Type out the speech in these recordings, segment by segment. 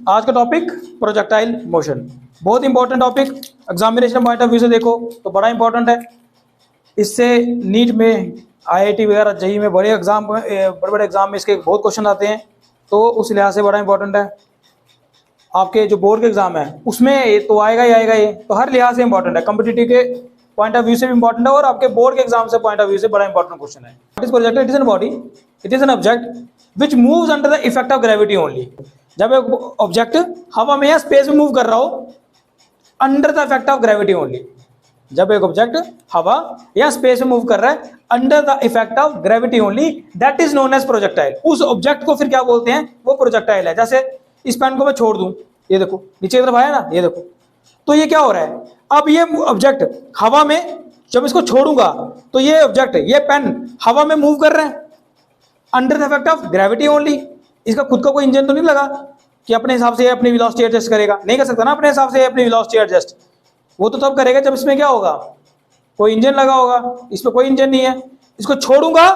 आज का topic projectile motion, बहुत important topic. Examination point of view से देखो तो बड़ा इंपॉर्टेंट है। इससे नीट में, आईआईटी वगैरह, जेईई में बड़े बड़े एग्जाम में इसके बहुत क्वेश्चन आते हैं, तो उस लिहाज से बड़ा इंपॉर्टेंट है। आपके जो बोर्ड के एग्जाम है उसमें ये तो आएगा ही आएगा, ये तो हर लिहाज से इंपॉर्टेंट है। कॉम्पिटिटिव के पॉइंट ऑफ व्यू से भी इंपॉर्टेंट है और आपके बोर्ड के एग्जाम से पॉइंट ऑफ व्यू से बड़ा इंपॉर्टेंट क्वेश्चन है। What is projectile? It is N body, it is an object which moves under the effect of gravity only. जब एक ऑब्जेक्ट हवा में या स्पेस में मूव कर रहा हो under the effect of gravity only, जब एक ऑब्जेक्ट हवा या स्पेस में मूव कर रहा है under the effect of gravity only, that is known as projectile. उस ऑब्जेक्ट को फिर क्या बोलते हैं? वो प्रोजेक्टाइल है। जैसे इस पेन को मैं छोड़ दूं, ये देखो नीचे की तरफ आया ना, ये देखो, तो ये क्या हो रहा है? अब ये ऑब्जेक्ट हवा में, जब इसको छोड़ूंगा तो ये ऑब्जेक्ट, ये पेन हवा में मूव कर रहा है under the effect of gravity only. इसका खुद का कोई इंजन तो नहीं लगा कि अपने हिसाब से अपनी वेलोसिटी एडजस्ट करेगा, नहीं कर सकता ना अपने हिसाब से अपनी वेलोसिटी एडजस्ट। वो तो तब करेगा जब इसमें क्या होगा, कोई इंजन लगा होगा। इसमें कोई इंजन नहीं है, इसको छोड़ूंगा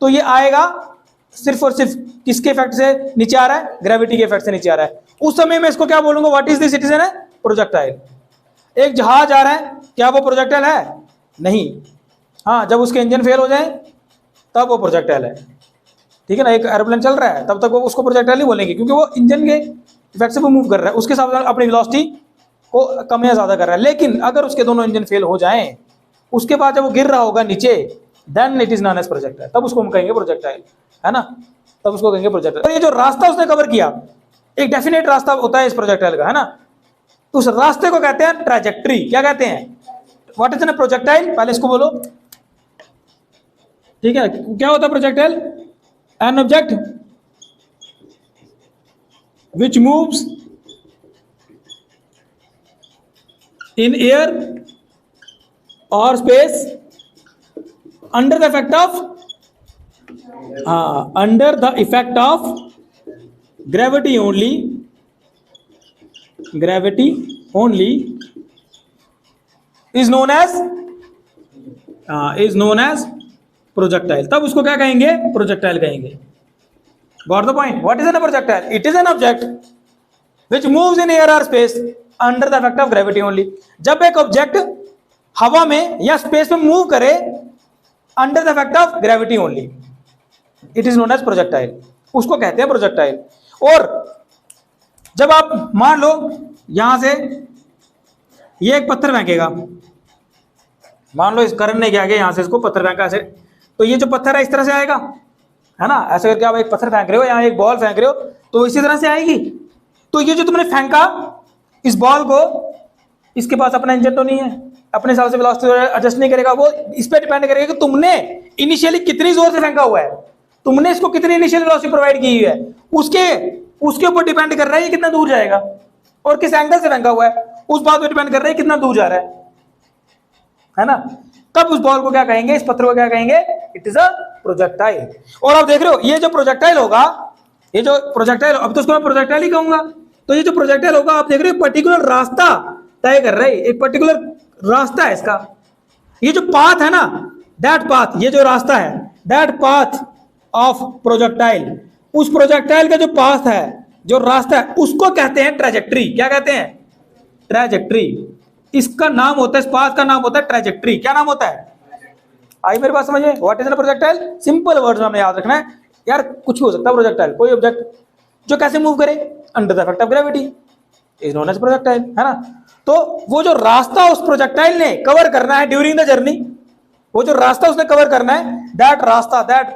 तो ये आएगा सिर्फ और सिर्फ किसके इफेक्ट से नीचे आ रहा है? ग्रेविटी के इफेक्ट से नीचे आ रहा है। उस समय मैं इसको क्या बोलूंगा? What is this? It is N projectile. एक जहाज आ रहा है, क्या वो प्रोजेक्टाइल है? नहीं। हाँ, जब उसके इंजन फेल हो जाए तब वो प्रोजेक्टाइल है, ठीक है ना। एक एरोप्लेन चल रहा है तब तक वो उसको प्रोजेक्टाइल नहीं बोलेंगे, क्योंकि वो इंजन के इफेक्ट से वो मूव कर रहा है, उसके साथ अपनी वेलोसिटी को कम या ज्यादा कर रहा है। लेकिन अगर उसके दोनों इंजन फेल हो जाएं, उसके बाद जब वो गिर रहा होगा नीचे, then it is known as projectile, तब उसको हम कहेंगे प्रोजेक्टाइल, है ना, तब उसको कहेंगे प्रोजेक्टाइल। और ये जो रास्ता उसने कवर किया, एक डेफिनेट रास्ता होता है इस प्रोजेक्टाइल का, है ना, तो उस रास्ते को कहते हैं ट्रैजेक्टरी। क्या कहते हैं? What is an projectile? पहले इसको बोलो, ठीक है। क्या होता है projectile? An object which moves in air or space under the effect of gravity only is known as projectile। तब उसको क्या कहेंगे? प्रोजेक्टाइल कहेंगे। Got the point? What is a projectile? It is an object which moves in air or space under the effect of gravity only. जब एक object हवा में या स्पेस में मूव करे under the effect of gravity only, it is known as projectile, उसको कहते हैं प्रोजेक्टाइल। और जब आप मान लो यहां से ये एक पत्थर फेंकेगा, मान लो इस करंट ने क्या किया, यहां से इसको पत्थर फेंका ऐसे, तो ये जो पत्थर है इस तरह से आएगा, है ना, ऐसे करके आप एक पत्थर फेंक रहे हो, यहां एक बॉल फेंक रहे हो, तो इसी तरह से आएगी। तो ये जो तुमने फेंका इस बॉल को, इसके पास अपना इंजन तो नहीं है, अपने हिसाब से वेलोसिटी एडजस्ट नहीं करेगा, वो इस पे डिपेंड करेगा कि तुमने इनिशियली कितनी जोर से फेंका हुआ है, तुमने इसको कितनी इनिशियल वेलोसिटी प्रोवाइड की हुई है, उसके ऊपर डिपेंड कर रहा है ये कितना दूर जाएगा, और किस एंगल से फेंका हुआ है उस बात पर डिपेंड कर रहा है कितना दूर जा रहा है ना। तब उस बॉल को क्या कहेंगे, इस पत्थर को क्या कहेंगे? It is a projectile. और आप देख रहे हो ये जो प्रोजेक्टाइल होगा, ये जो प्रोजेक्टाइल, अब तो उसको मैं प्रोजेक्टाइल ही कहूंगा, तो ये जो प्रोजेक्टाइल होगा आप देख रहे हो पर्टिकुलर रास्ता तय कर रहे हैं, एक पर्टिकुलर रास्ता है इसका। ये जो पाथ है ना, दैट पाथ, ये जो रास्ता है, दैट पाथ ऑफ प्रोजेक्टाइल, उस प्रोजेक्टाइल का जो पाथ है, जो रास्ता है, उसको कहते हैं ट्रैजेक्टरी। क्या कहते हैं? ट्रैजेक्टरी। इसका नाम होता है, इस पाथ का नाम होता है ट्रैजेक्टरी। क्या नाम होता है? आई मेरी बात समझिए। What is an projectile? Simple words में हमें याद रखना है यार, कुछ भी हो सकता है प्रोजेक्टाइल, कोई ऑब्जेक्ट जो कैसे मूव करे under the effect of gravity is known as projectile, है ना। तो वो जो रास्ता उस प्रोजेक्टाइल ने कवर करना है ड्यूरिंग द जर्नी, वो जो रास्ता उसने कवर करना है, दैट रास्ता, that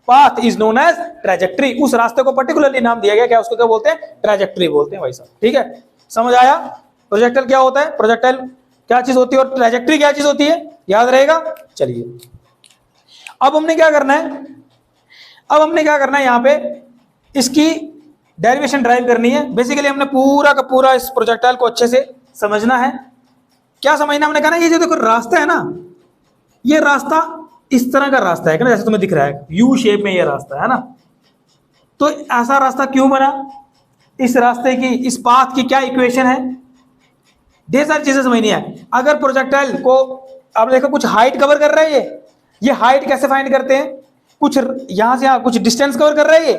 path is known as trajectory. उस रास्ते को पर्टिकुलरली नाम दिया गया, क्या उसको क्या बोलते हैं? ट्रैजेक्टरी बोलते हैं भाई साहब, ठीक है। समझ आया प्रोजेक्टाइल क्या होता है, प्रोजेक्टाइल क्या चीज होती है और ट्रैजेक्टरी क्या चीज होती है? याद रहेगा। चलिए अब हमने क्या करना है, यहाँ पे इसकी डेरिवेशन ड्राइव करनी है। बेसिकली हमने पूरा का पूरा इस प्रोजेक्टाइल को अच्छे से समझना है। क्या समझना? हमने कहा ना, ये जो देखो रास्ता है ना, ये रास्ता इस तरह का रास्ता है ना, जैसे तुम्हें दिख रहा है यू शेप में ये रास्ता है ना। तो ऐसा रास्ता क्यों बना? इस रास्ते की, इस पाथ की क्या इक्वेशन है, ढेर सारी चीजें समझनी है। अगर प्रोजेक्टाइल को आप देखो कुछ हाइट कवर कर रहा है, ये हाइट कैसे फाइंड करते हैं? कुछ यहां से यहां कुछ डिस्टेंस कवर कर रहा है,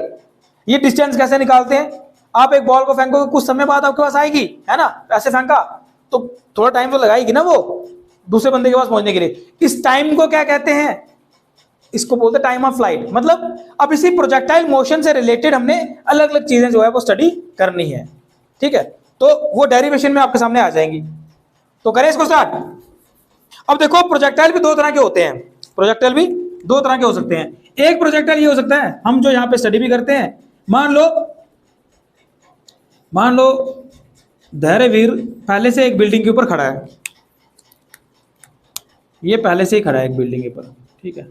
ये डिस्टेंस कैसे निकालते हैं? आप एक बॉल को फेंकोगे कुछ समय बाद आपके पास आएगी, है ना, ऐसे फेंका तो थोड़ा टाइम तो लगाएगी ना वो दूसरे बंदे के पास पहुंचने के लिए। इस टाइम को क्या कहते हैं, इसको बोलते हैं टाइम ऑफ फ्लाइट। मतलब अब इसी प्रोजेक्टाइल मोशन से रिलेटेड हमने अलग अलग चीजें जो है वो स्टडी करनी है, ठीक है। तो वो डेरिवेशन में आपके सामने आ जाएंगी। तो करें इसको स्टार्ट। अब देखो प्रोजेक्टाइल भी दो तरह के होते हैं, प्रोजेक्टाइल भी दो तरह के हो सकते हैं। एक प्रोजेक्टाइल ये हो सकता है हम जो यहां पे स्टडी भी करते हैं, मान लो धैर्यवीर पहले से एक बिल्डिंग के ऊपर खड़ा है, ये पहले से ही खड़ा है एक बिल्डिंग के ऊपर, ठीक है,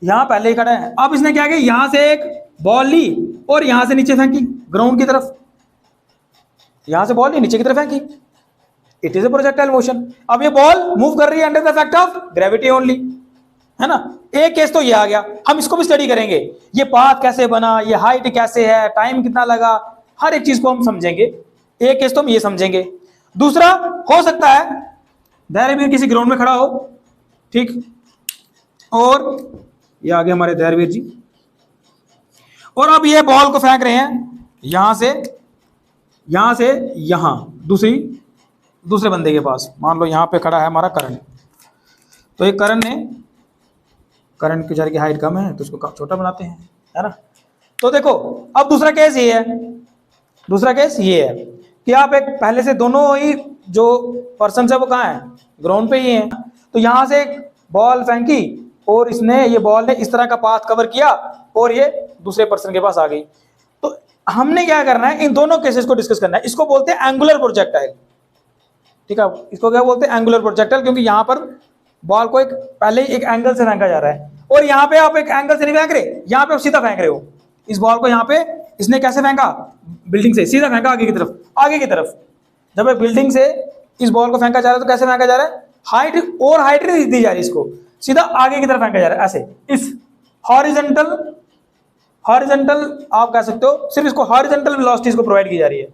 यहां पहले ही खड़ा है। अब इसने क्या किया, यहां से एक बॉल ली और यहां से नीचे फेंकी ग्राउंड की तरफ, यहां से बॉल ली नीचे की तरफ फेंकी, it is a projectile motion. अब ये बॉल मूव कर रही है under the effect of gravity only, है ना। एक केस तो ये आ गया, हम इसको भी स्टडी करेंगे, ये पाथ कैसे बना, ये हाइट कैसे है, टाइम कितना लगा, हर एक चीज को हम समझेंगे। एक केस तो हम ये समझेंगे। दूसरा हो सकता है धैर्यवीर किसी ग्राउंड में खड़ा हो, ठीक, और ये आगे हमारे धैर्यवीर जी, और अब ये बॉल को फेंक रहे हैं यहां से यहां दूसरे बंदे के पास। मान लो यहां पे खड़ा है हमारा करण, तो ये करण की बेचारे की हाइट कम है तो उसको छोटा बनाते हैं, है ना। तो देखो अब दूसरा केस ये है कि आप एक पहले से दोनों ही जो पर्सन है वो कहाँ है, ग्राउंड पे ही है। तो यहां से एक बॉल फेंकी और ये बॉल ने इस तरह का पाथ कवर किया और ये दूसरे पर्सन के पास आ गई। तो हमने क्या करना है, इन दोनों केसेस को डिस्कस करना है। इसको बोलते हैं एंगुलर प्रोजेक्टाइल, ठीक है। इसको क्या बोलते हैं, एंगुलर प्रोजेक्टाइल, क्योंकि यहां पर बॉल को पहले ही एक एंगल से फेंका जा रहा है और यहाँ पे आप एक एंगल से नहीं फेंक रहे, यहाँ पे आप सीधा फेंक रहे हो इस बॉल को। यहाँ पे इसने कैसे फेंका, बिल्डिंग से सीधा फेंका आगे की तरफ। जब एक बिल्डिंग से इस बॉल को फेंका जा रहा है तो कैसे फेंका जा रहा है, हाइट नहीं दी जा रही, इसको सीधा आगे की तरफ फेंका जा रहा है, ऐसे इस हॉरिजॉन्टल आप कह सकते हो, सिर्फ इसको हॉरिजॉन्टल वेलोसिटी को प्रोवाइड की जा रही है,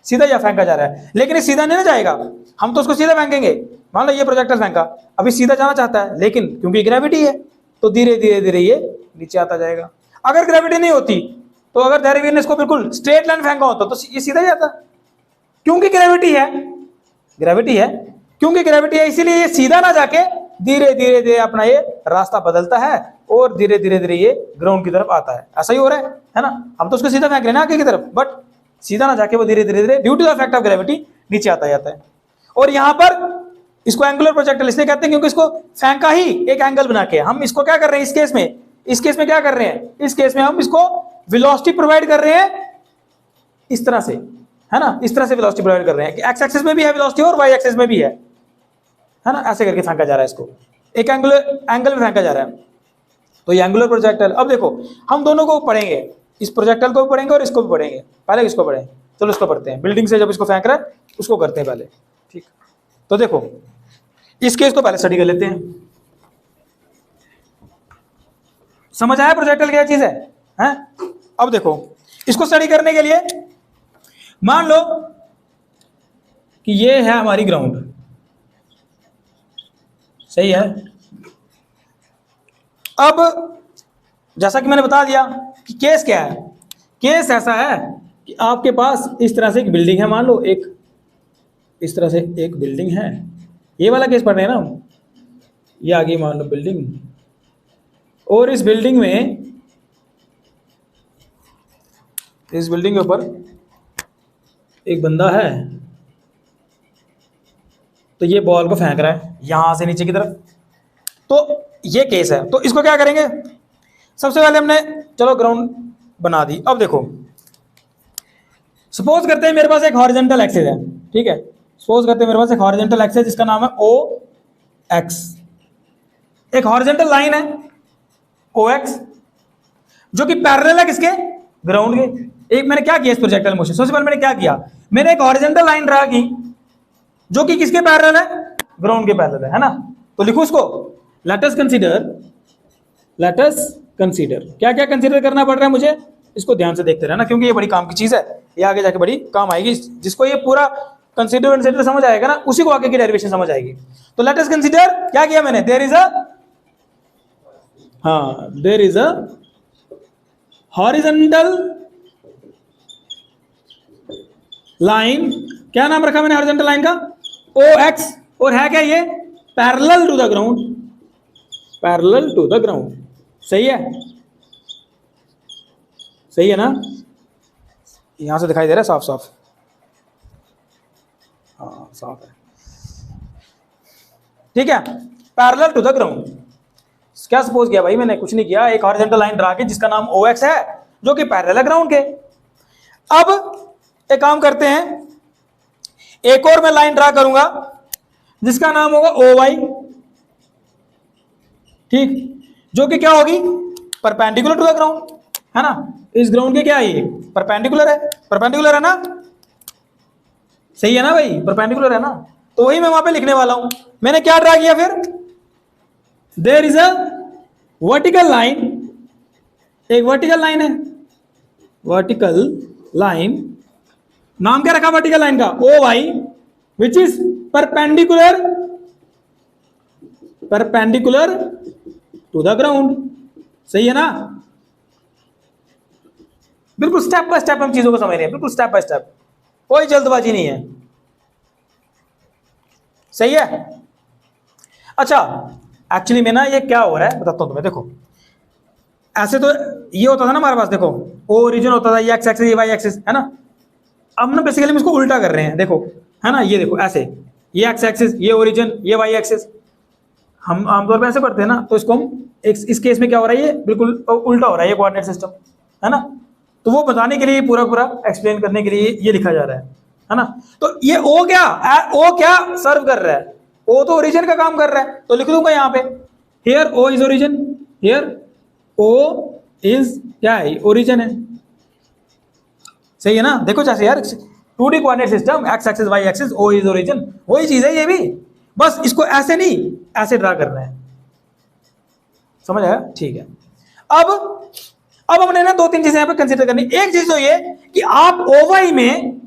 सीधा या फेंका जा रहा है। लेकिन ये सीधा नहीं ना जाएगा, हम तो उसको सीधा फेंकेंगे। मान लो ये प्रोजेक्टाइल फेंका, अभी सीधा जाना चाहता है, लेकिन क्योंकि ग्रेविटी है तो धीरे धीरे ये नीचे आता जाएगा। अगर ग्रेविटी नहीं होती तो अगर धैर्यवीर ने इसको बिल्कुल स्ट्रेट लाइन फेंका होता तो ये सीधा जाता, क्योंकि ग्रेविटी है क्योंकि ग्रेविटी है, इसीलिए ये सीधा ना जाके धीरे धीरे अपना ये रास्ता बदलता है और धीरे धीरे ये ग्राउंड की तरफ आता है। ऐसा ही हो रहा है ना। हम तो उसको सीधा फेंक रहे हैं ना आगे की तरफ, बट सीधा ना जाके वो धीरे धीरे due to the effect of gravity नीचे आता जाता है। और यहाँ पर इसको एंगुलर प्रोजेक्टाइल इसलिए कहते हैं क्योंकि इसको फेंका ही एक एंगल बना के। हम इसको क्या कर रहे हैं इस केस में क्या कर रहे हैं, इस केस में हम इसको वेलोसिटी प्रोवाइड कर रहे हैं इस तरह से, है ना, इस तरह से वेलोसिटी प्रोवाइड कर रहे हैं कि एक्स एक्सिस में भी है वेलोसिटी और वाई एक्सिस में भी है ना, ऐसे करके फेंका जा रहा है इसको, एक एंगल में फेंका जा रहा है। तो ये एंगुलर प्रोजेक्टाइल। अब देखो हम दोनों को पढ़ेंगे, इस प्रोजेक्टाइल को भी पढ़ेंगे और इसको भी पढ़ेंगे। पहले इसको पढ़ें, चलो इसको पढ़ते हैं। बिल्डिंग से जब इसको फेंक रहा है उसको करते हैं पहले, ठीक। तो देखो इस केस को पहले स्टडी कर लेते हैं। समझ आया प्रोजेक्टाइल क्या चीज है? अब देखो इसको स्टडी करने के लिए मान लो कि ये है हमारी ग्राउंड, सही है। अब जैसा कि मैंने बता दिया कि केस क्या है, केस ऐसा है कि आपके पास इस तरह से एक बिल्डिंग है, मान लो एक इस तरह से एक बिल्डिंग है, ये वाला केस पढ़ रहे हैं ना हम, ये आगे मान लो बिल्डिंग, और इस बिल्डिंग के ऊपर एक बंदा है, तो ये बॉल को फेंक रहा है यहां से नीचे की तरफ। तो ये केस है। तो इसको क्या करेंगे, सबसे पहले हमने चलो ग्राउंड बना दी। अब देखो सपोज करते हैं मेरे पास एक हॉरिजॉन्टल एक्सिस है, ठीक है। सपोज करते हैं मेरे पास एक हॉरिजॉन्टल एक्सिस जिसका नाम है ओ एक्स, एक हॉरिजॉन्टल लाइन है ओ एक्स जो कि पैरेलल है किसके, ग्राउंड के। एक मैंने क्या किया इस प्रोजेक्टाइल मोशन, सबसे पहले मैंने क्या किया, मैंने एक हॉरिजॉन्टल लाइन ड्रा की जो कि किसके पैरेलल है, ग्राउंड के पैरेलल है ना। तो लिखो उसको, लेट अस कंसीडर क्या क्या कंसीडर करना पड़ रहा है मुझे, इसको ध्यान से देखते रहना क्योंकि ये बड़ी काम की चीज है, ये आगे जाके बड़ी काम आएगी। जिसको ये पूरा कंसीडर समझ आएगा ना, उसी को आगे की डेरिवेशन समझ आएगी। तो लेट अस कंसीडर क्या किया मैंने, there is a horizontal line, क्या नाम रखा मैंने हॉरिजॉन्टल लाइन का, OX, और है क्या ये, parallel to the ground, parallel to the ground. सही है, सही है ना, यहां से दिखाई दे रहा है साफ साफ, हाँ साफ है, ठीक है, पैरेलल टू द ग्राउंड। क्या सपोज किया भाई मैंने, कुछ नहीं किया, एक हॉरिजॉन्टल लाइन ड्रा की जिसका नाम OX है जो कि पैरेलल है ग्राउंड के। अब एक काम करते हैं, एक और मैं लाइन ड्रा करूंगा जिसका नाम होगा OY, ठीक, जो कि क्या होगी, परपेंडिकुलर टू द ग्राउंड, है ना, इस ग्राउंड के क्या है ये, परपेंडिकुलर है, परपेंडिकुलर है ना, सही है ना भाई, परपेंडिकुलर है ना, तो वही मैं वहां पे लिखने वाला हूं। मैंने क्या ड्रा किया फिर, there is a vertical line, एक वर्टिकल लाइन है, वर्टिकल लाइन, नाम क्या रखा वर्टिकल लाइन का, OY, which is perpendicular, perpendicular to the ground. सही है ना, बिल्कुल स्टेप बाय स्टेप हम चीजों को समझ रहे हैं, बिल्कुल स्टेप बाय स्टेप, कोई जल्दबाजी नहीं है। सही है, अच्छा एक्चुअली में ना ये क्या हो रहा है बताता हूं तुम्हें, देखो ऐसे तो ये होता था ना हमारे पास, देखो ओरिजिन होता था, ये एक्स एक्सिस, ये वाई एक्सिस, है ना, अब ना बेसिकली हम इसको उल्टा कर रहे हैं, देखो है ना, ये देखो ऐसे, ये एक्स एक्सिस, ये ओरिजिन, ये वाई एक्सिस, हम आमतौर पे ऐसे करते हैं ना, तो इसको हम इस केस में क्या हो रहा है, ये बिल्कुल उल्टा हो रहा है ये कोऑर्डिनेट सिस्टम, है ना, तो वो बताने के लिए पूरा पूरा एक्सप्लेन करने के लिए ये लिखा जा रहा है ना। तो ये ओ क्या सर्व कर रहा है, ओ तो ओरिजिन का काम कर रहा है, तो लिख दूंगा यहाँ पे, here O is origin, here O is क्या है, ओरिजिन है। सही है ना, देखो जैसे यार 2D coordinate system, X axis Y axis, O is origin, वही चीज है ये भी, बस इसको ऐसे नहीं ऐसे ड्रा करना है, समझ आया, ठीक है। अब हमने ना 2-3 चीजें यहां पे कंसीडर करनी। एक चीज तो ये कि आप OY में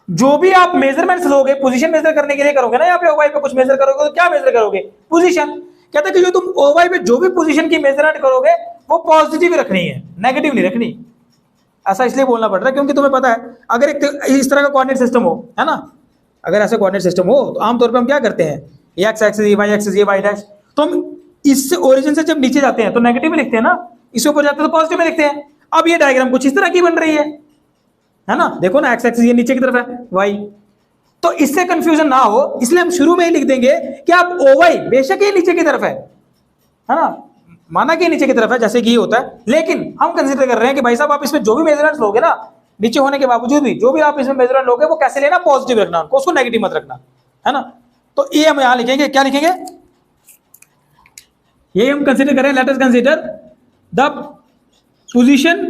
जो भी आप मेजरमेंट्स लोगे, पोजीशन मेजर करने के लिए करोगे ना, यहाँ पे OY पे कुछ मेजर करोगे तो क्या मेजर करोगे, पोजीशन। कहते हैं कि जो तुम OY पे जो भी पोजीशन की मेजरमेंट करोगे वो पॉजिटिव रखनी है, नेगेटिव नहीं रखनी। ऐसा इसलिए बोलना पड़ रहा है क्योंकि तुम्हें पता है अगर एक इस तरह का कोऑर्डिनेट सिस्टम हो, है ना, अगर ऐसा कोऑर्डिनेट सिस्टम हो तो आमतौर पर हम क्या करते हैं, ये एक्स एक्सिस, ये वाई एक्सिस, ये वाई डैश, तो हम इससे ओरिजिन से जब नीचे जाते हैं तो नेगेटिव में लिखते हैं ना, इसके ऊपर जाते हैं तो पॉजिटिव में लिखते हैं। अब ये डायग्राम कुछ इस तरह की बन रही है ना, देखो ना एक्स एक्सिस ये नीचे की तरफ है, वाई, तो इससे कंफ्यूजन ना हो इसलिए हम शुरू में ही लिख देंगे कि आप OY बेशक ये नीचे की तरफ है ना, माना कि नीचे की तरफ है जैसे कि ये होता है, लेकिन हम कंसीडर कर रहे हैं कि भाई साहब आप इसमें जो भी मेजरमेंट्स लोगे ना, नीचे होने के बावजूद भी जो भी आप इसमें मेजरमेंट लोगे वो कैसे लेना, पॉजिटिव रखना, उसको नेगेटिव मत रखना, है ना। तो ये हम यहां लिखेंगे, क्या लिखेंगे, ये हम कंसीडर करें, let us consider the position,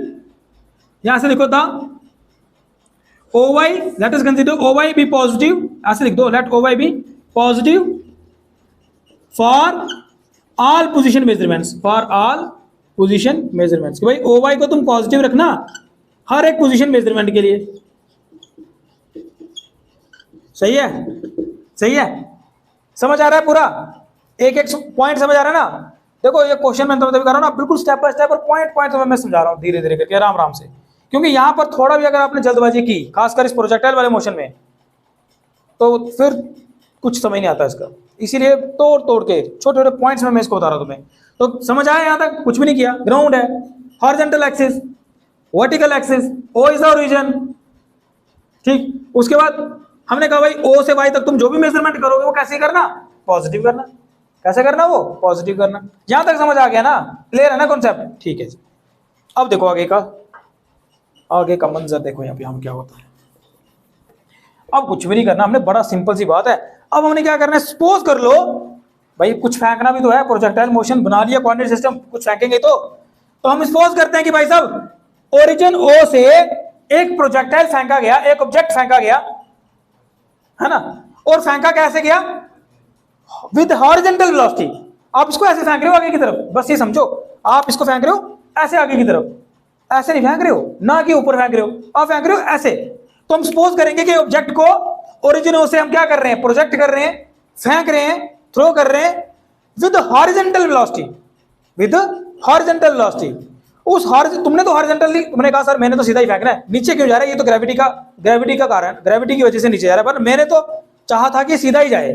यहां से लिखो the OY, let us consider OY be positive, ऐसे लिख दो, let OY be positive for all position measurements, for all position measurements, कि भाई OY को तुम पॉजिटिव रखना हर एक पोजीशन मेजरमेंट के लिए। सही है, सही है, समझ आ रहा है पूरा, एक एक पॉइंट समझ आ रहा है ना। देखो ये क्वेश्चन मैं तुम्हें कर रहा हूं ना, बिल्कुल स्टेप बाय स्टेप और पॉइंट पॉइंट मैं समझा रहा हूं धीरे धीरे करके, आराम आराम से, क्योंकि यहां पर थोड़ा भी अगर आपने जल्दबाजी की, खासकर इस प्रोजेक्टाइल वाले मोशन में, तो फिर कुछ समझ नहीं आता इसका, इसीलिए तोड़ तोड़ के छोटे छोटे पॉइंट्स में मैं इसको बता रहा हूं तुम्हें। तो समझ आया यहां तक, कुछ भी नहीं किया, ग्राउंड है, horizontal axis, vertical axis, O is the origin, ठीक। उसके बाद हमने कहा भाई O से Y तक तुम जो भी मेजरमेंट करोगे वो कैसे करना, पॉजिटिव करना, कैसे करना, वो पॉजिटिव करना। यहां तक समझ आ गया ना, क्लियर है ना कॉन्सेप्ट, ठीक है जी। अब देखो आगे का मंजर देखो, यहाँ पे हम क्या होता है। अब कुछ भी नहीं करना हमने, बड़ा सिंपल सी बात है। अब हमने क्या करना है, सपोज कर लो भाई कुछ फेंकना भी तो है, प्रोजेक्टाइल मोशन बना लिया कोऑर्डिनेट सिस्टम, कुछ फेंकेंगे तो हम सपोज करते हैं कि भाई साहब ओरिजिन O से एक प्रोजेक्टाइल फेंका गया, एक ऑब्जेक्ट फेंका गया, है ना, और फेंका कैसे गया, विद हॉरिजॉन्टल वेलोसिटी। आप इसको ऐसे फेंक रहे हो आगे की तरफ, बस ये समझो, आप इसको फेंक रहे हो ऐसे आगे की तरफ, ऐसे नहीं फेंक रहे हो, ना कि ऊपर फेंक रहे हो, आप फेंक रहे हो ऐसे। तो हम सपोज करेंगे कि ऑब्जेक्ट को ओरिजिन O से हम क्या कर रहे हैं, प्रोजेक्ट कर रहे हैं, फेंक रहे हैं, थ्रो कर रहे हैं with horizontal velocity, with horizontal velocity. उस तुमने तो हॉरिजॉन्टली, तुमने कहा सर मैंने तो सीधा ही फेंकना है, नीचे क्यों जा रहा है, ये तो ग्रेविटी का कारण, ग्रेविटी की वजह से नीचे जा रहा है, पर मैंने तो चाहा था कि सीधा ही जाए,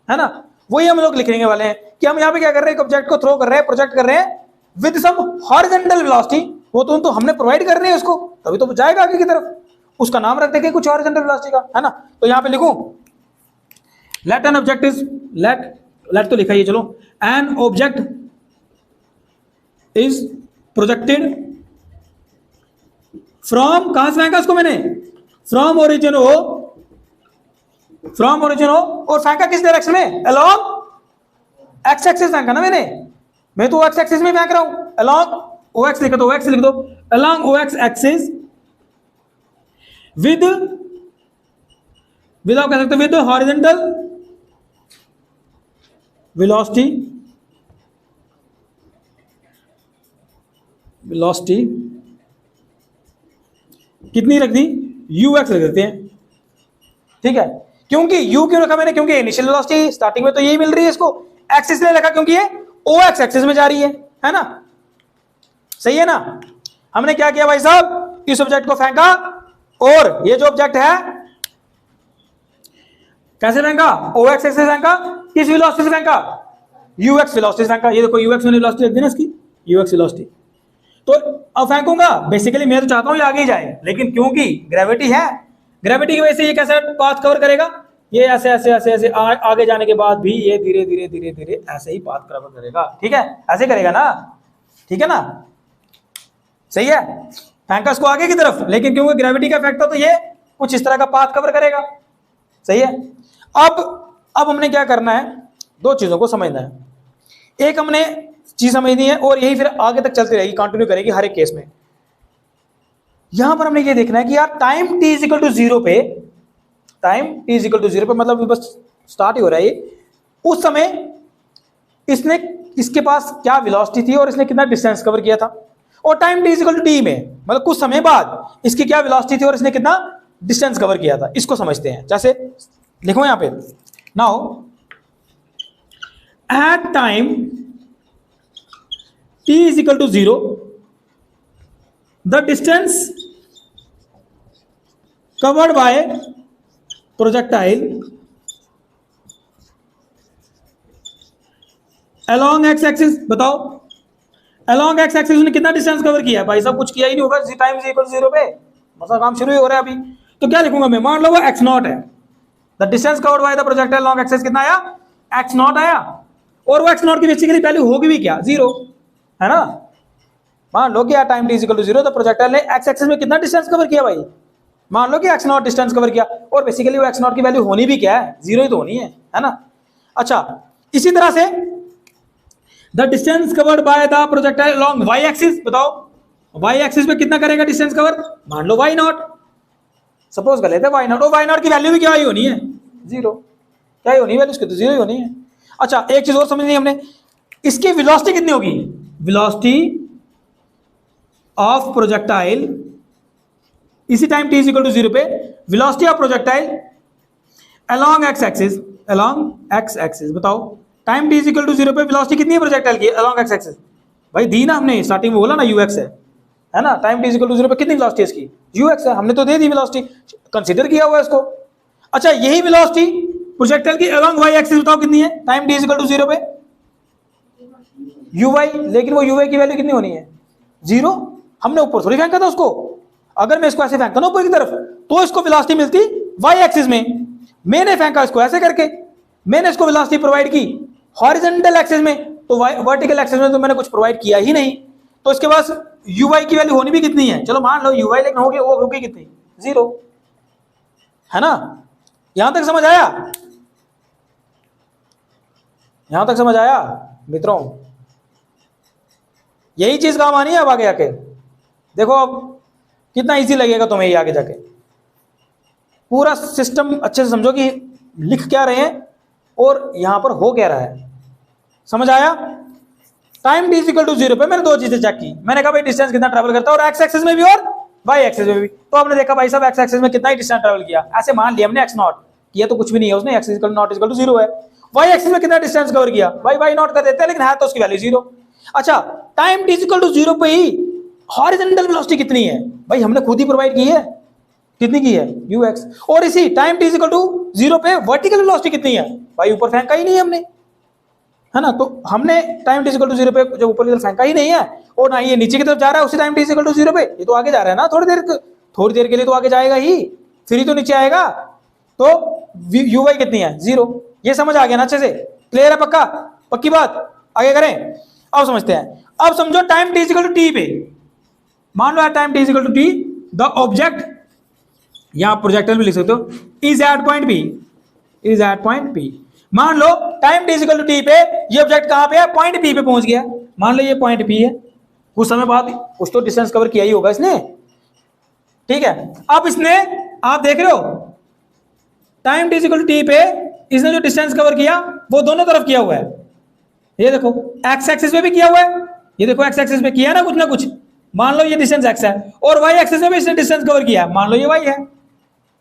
है ना। वही हम लोग लिखने वाले हैं कि हम यहाँ पे क्या कर रहे हैं, एक ऑब्जेक्ट को थ्रो कर रहे हैं, प्रोजेक्ट कर रहे हैं विद सम हॉरिजॉन्टल वेलोसिटी, वो तो हमने प्रोवाइड कर रहे हैं उसको, तभी तो जाएगा आगे की तरफ, उसका नाम रख देंगे कुछ हॉरिजॉन्टल वेलोसिटी का, है ना। तो यहाँ पे लिखूं let an object is, let तो लिखा ही है, चलो, an object is projected from, कहां से फेंका उसको मैंने, from origin O, from origin O, और फेंका किस डायरेक्शन में, अलोंग एक्स एक्सिस फेंका ना मैंने, मैं तो एक्स एक्सिस में फेंक रहा हूं, अलोंग ओ एक्स लिख दो, ओ एक्स लिख दो, along O X axis with आप कह सकते हो विद हॉरिजॉन्टल वेलोसिटी, वेलोसिटी कितनी रख दी, यू एक्स रख देते हैं, ठीक है। क्योंकि यू क्यों रखा मैंने, क्योंकि इनिशियल वेलोसिटी स्टार्टिंग में तो यही मिल रही है इसको, एक्स इसलिए रखा क्योंकि ये ओ एक्स एक्सिस में जा रही है ना, सही है ना। हमने क्या किया भाई साहब, इस ऑब्जेक्ट को फेंका, और ये जो ऑब्जेक्ट है कैसे फेंका, ओ एक्स एक्सिस फेंका, किस वेलोसिटी से फेंका, यू एक्स वेलोसिटी से फेंका, ये देखो यू एक्स मैंने वेलोसिटी रख दी ना इसकी, यू एक्स वेलोसिटी। तो अब फेंकूंगा, बेसिकली मैं तो चाहता हूं ये आगे ही जाए, लेकिन क्योंकि ग्रेविटी है, ग्रेविटी की वजह से ये कैसे पाथ कवर करेगा, ये ऐसे ऐसे ऐसे ऐसे आगे जाने के बाद भी ये धीरे धीरे धीरे धीरे ऐसे ही पाथ कवर करेगा, ठीक है, ऐसे करेगा ना, ठीक है ना, सही है। फेंका इसको आगे की तरफ, लेकिन क्योंकि ग्रेविटी का इफेक्ट हो तो ये कुछ इस तरह का पाथ कवर करेगा, सही है। अब हमने क्या करना है, दो चीजों को समझना है, एक हमने चीज समझनी है और यही फिर आगे तक चलती रहेगी, कंटिन्यू करेगी हर एक केस में। यहां पर हमने ये देखना है कि यार time t is equal to 0 पे, time t is equal to 0 पे मतलब बस स्टार्ट ही हो रहा है ये, उस समय इसने, इसके पास क्या वेलोसिटी थी और इसने कितना डिस्टेंस कवर किया था, और time t is equal to t में मतलब कुछ समय बाद इसकी क्या वेलोसिटी थी और इसने कितना डिस्टेंस कवर किया था, इसको समझते हैं। जैसे लिखो यहां पे, now at time t is equal to 0, the distance covered by projectile along x axis, बताओ along x axis ने कितना डिस्टेंस कवर किया है भाई साहब, कुछ किया ही नहीं होगा, टाइम इज इक्वल टू 0 पे, मतलब काम शुरू ही हो रहा है अभी। तो क्या लिखूंगा मैं, मान लो वो x नॉट है, the distance covered by the projectile along x axis कितना आया, x नॉट आया, और वो x नॉट की बेसिकली वैल्यू होगी भी क्या, 0, है ना। मान लो कि time t is equal to 0, तो प्रोजेक्टाइल ने x एक्सिस में कितना डिस्टेंस कवर किया भाई, मान लो कि x नॉट डिस्टेंस कवर किया, और बेसिकली वो x नॉट की वैल्यू होनी भी क्या है, 0 ही तो होनी है ना। अच्छा, इसी तरह से the distance covered by the projectile along y axis, बताओ y एक्सिस पे कितना करेगा डिस्टेंस कवर, मान लो y नॉट, सपोज कर लेते हैं y नॉट, और y नॉट की वैल्यू भी क्या ही होनी है, 0, क्या ही होनी है वैल्यू उसकी, तो 0 ही होनी है। अच्छा, एक चीज और समझनी है हमने, इसकी वेलोसिटी कितनी होगी, वेलोसिटी ऑफ प्रोजेक्टाइल, इसी time t is equal to 0 पे velocity of projectile along x axis, along x axis, बताओ time t is equal to 0 पे वेलोसिटी कितनी है प्रोजेक्टाइल की अलोंग x एक्सिस, भाई दी ना हमने स्टार्टिंग में बोला ना ux है ना, time t is equal to 0 पे कितनी वेलोसिटी है इसकी, ux है, हमने तो दे दी वेलोसिटी, कंसीडर किया हुआ है इसको। अच्छा, यही वेलोसिटी प्रोजेक्टाइल की अलोंग y एक्सिस बताओ कितनी है, time t is equal to 0 पे uy, लेकिन वो uy की वैल्यू कितनी होनी है, 0, हमने ऊपर थोड़ी फेंका था उसको, अगर मैं इसको ऐसे फेंकता ना ऊपर की तरफ तो इसको वेलोसिटी मिलती y एक्सिस में, मैंने फेंका इसको ऐसे करके, मैंने इसको वेलोसिटी प्रोवाइड की हॉरिजॉन्टल एक्सिस में, तो वर्टिकल एक्सिस में तो मैंने कुछ प्रोवाइड किया ही नहीं, तो इसके पास uy की वैल्यू होनी भी कितनी है, चलो मान लो uy, लेकिन होगी वो होगी कितनी, 0, है ना। यहां तक समझ आया, यहां तक समझ आया मित्रों, यही चीज काम आनी है अब आगे आके, देखो अब कितना इजी लगेगा तुम्हें ये आगे जाके, पूरा सिस्टम अच्छे से समझो कि लिख क्या रहे हैं और यहां पर हो क्या रहा है, समझ आया। Time t is equal to 0 पे मैंने दो चीजें चेक की, मैंने कहा भाई डिस्टेंस कितना ट्रैवल करता है, और x एक्सिस में भी और y एक्सिस में भी, तो आपने देखा भाई साहब x एक्सिस में कितना ही डिस्टेंस ट्रैवल किया, ऐसे मान लिया हमने x नॉट किया, तो कुछ भी नहीं है उसने, x नॉट इक्वल टू 0 है, y एक्सिस में कितना डिस्टेंस कवर किया, भाई y नॉट कर देते हैं, लेकिन है तो उसकी वैल्यू 0। अच्छा, time t is equal to 0 पे ही हॉरिजॉन्टल वेलोसिटी कितनी है भाई, हमने खुद ही प्रोवाइड की है, कितनी की है ux। और इसी टाइम t इक्वल टू 0 पे वर्टिकल वेलोसिटी कितनी है भाई, ऊपर फेंका ही नहीं है हमने, है ना। तो हमने टाइम t इक्वल टू 0 पे जब ऊपर की तरफ फेंका ही नहीं है और ना ये नीचे की तरफ जा रहा है उसी टाइम t इक्वल टू 0 पे, ये तो आगे जा रहा है ना, थोड़ी देर के लिए तो आगे जाएगा ही, फिर ही तो नीचे आएगा। तो uy कितनी है 0, ये समझ आ गया ना अच्छे से, क्लियर है, पक्का, पक्की बात, आगे करें। अब समझते हैं, अब समझो time t equal to t पे, मान लो time t equal to t, the object, यहां प्रोजेक्टर भी लिख सकते हो, is at point p, is at point p। मान लो time t equal to t पे ये ऑब्जेक्ट कहां पे है, पॉइंट p पे पहुंच गया, मान लो ये पॉइंट p है, कुछ समय बाद कुछ तो डिस्टेंस कवर किया ही होगा इसने, ठीक है। अब इसने, आप देख रहे हो time t equal to t पे इसने जो डिस्टेंस कवर किया वो दोनों तरफ किया हुआ है, ये देखो एक्स एक्सिस पे भी किया हुआ है, ये देखो एक्स एक्सिस पे किया ना कुछ, मान लो ये डिस्टेंस एक्स है, और वाई एक्सिस में भी इसने डिस्टेंस कवर किया, मान लो ये वाई है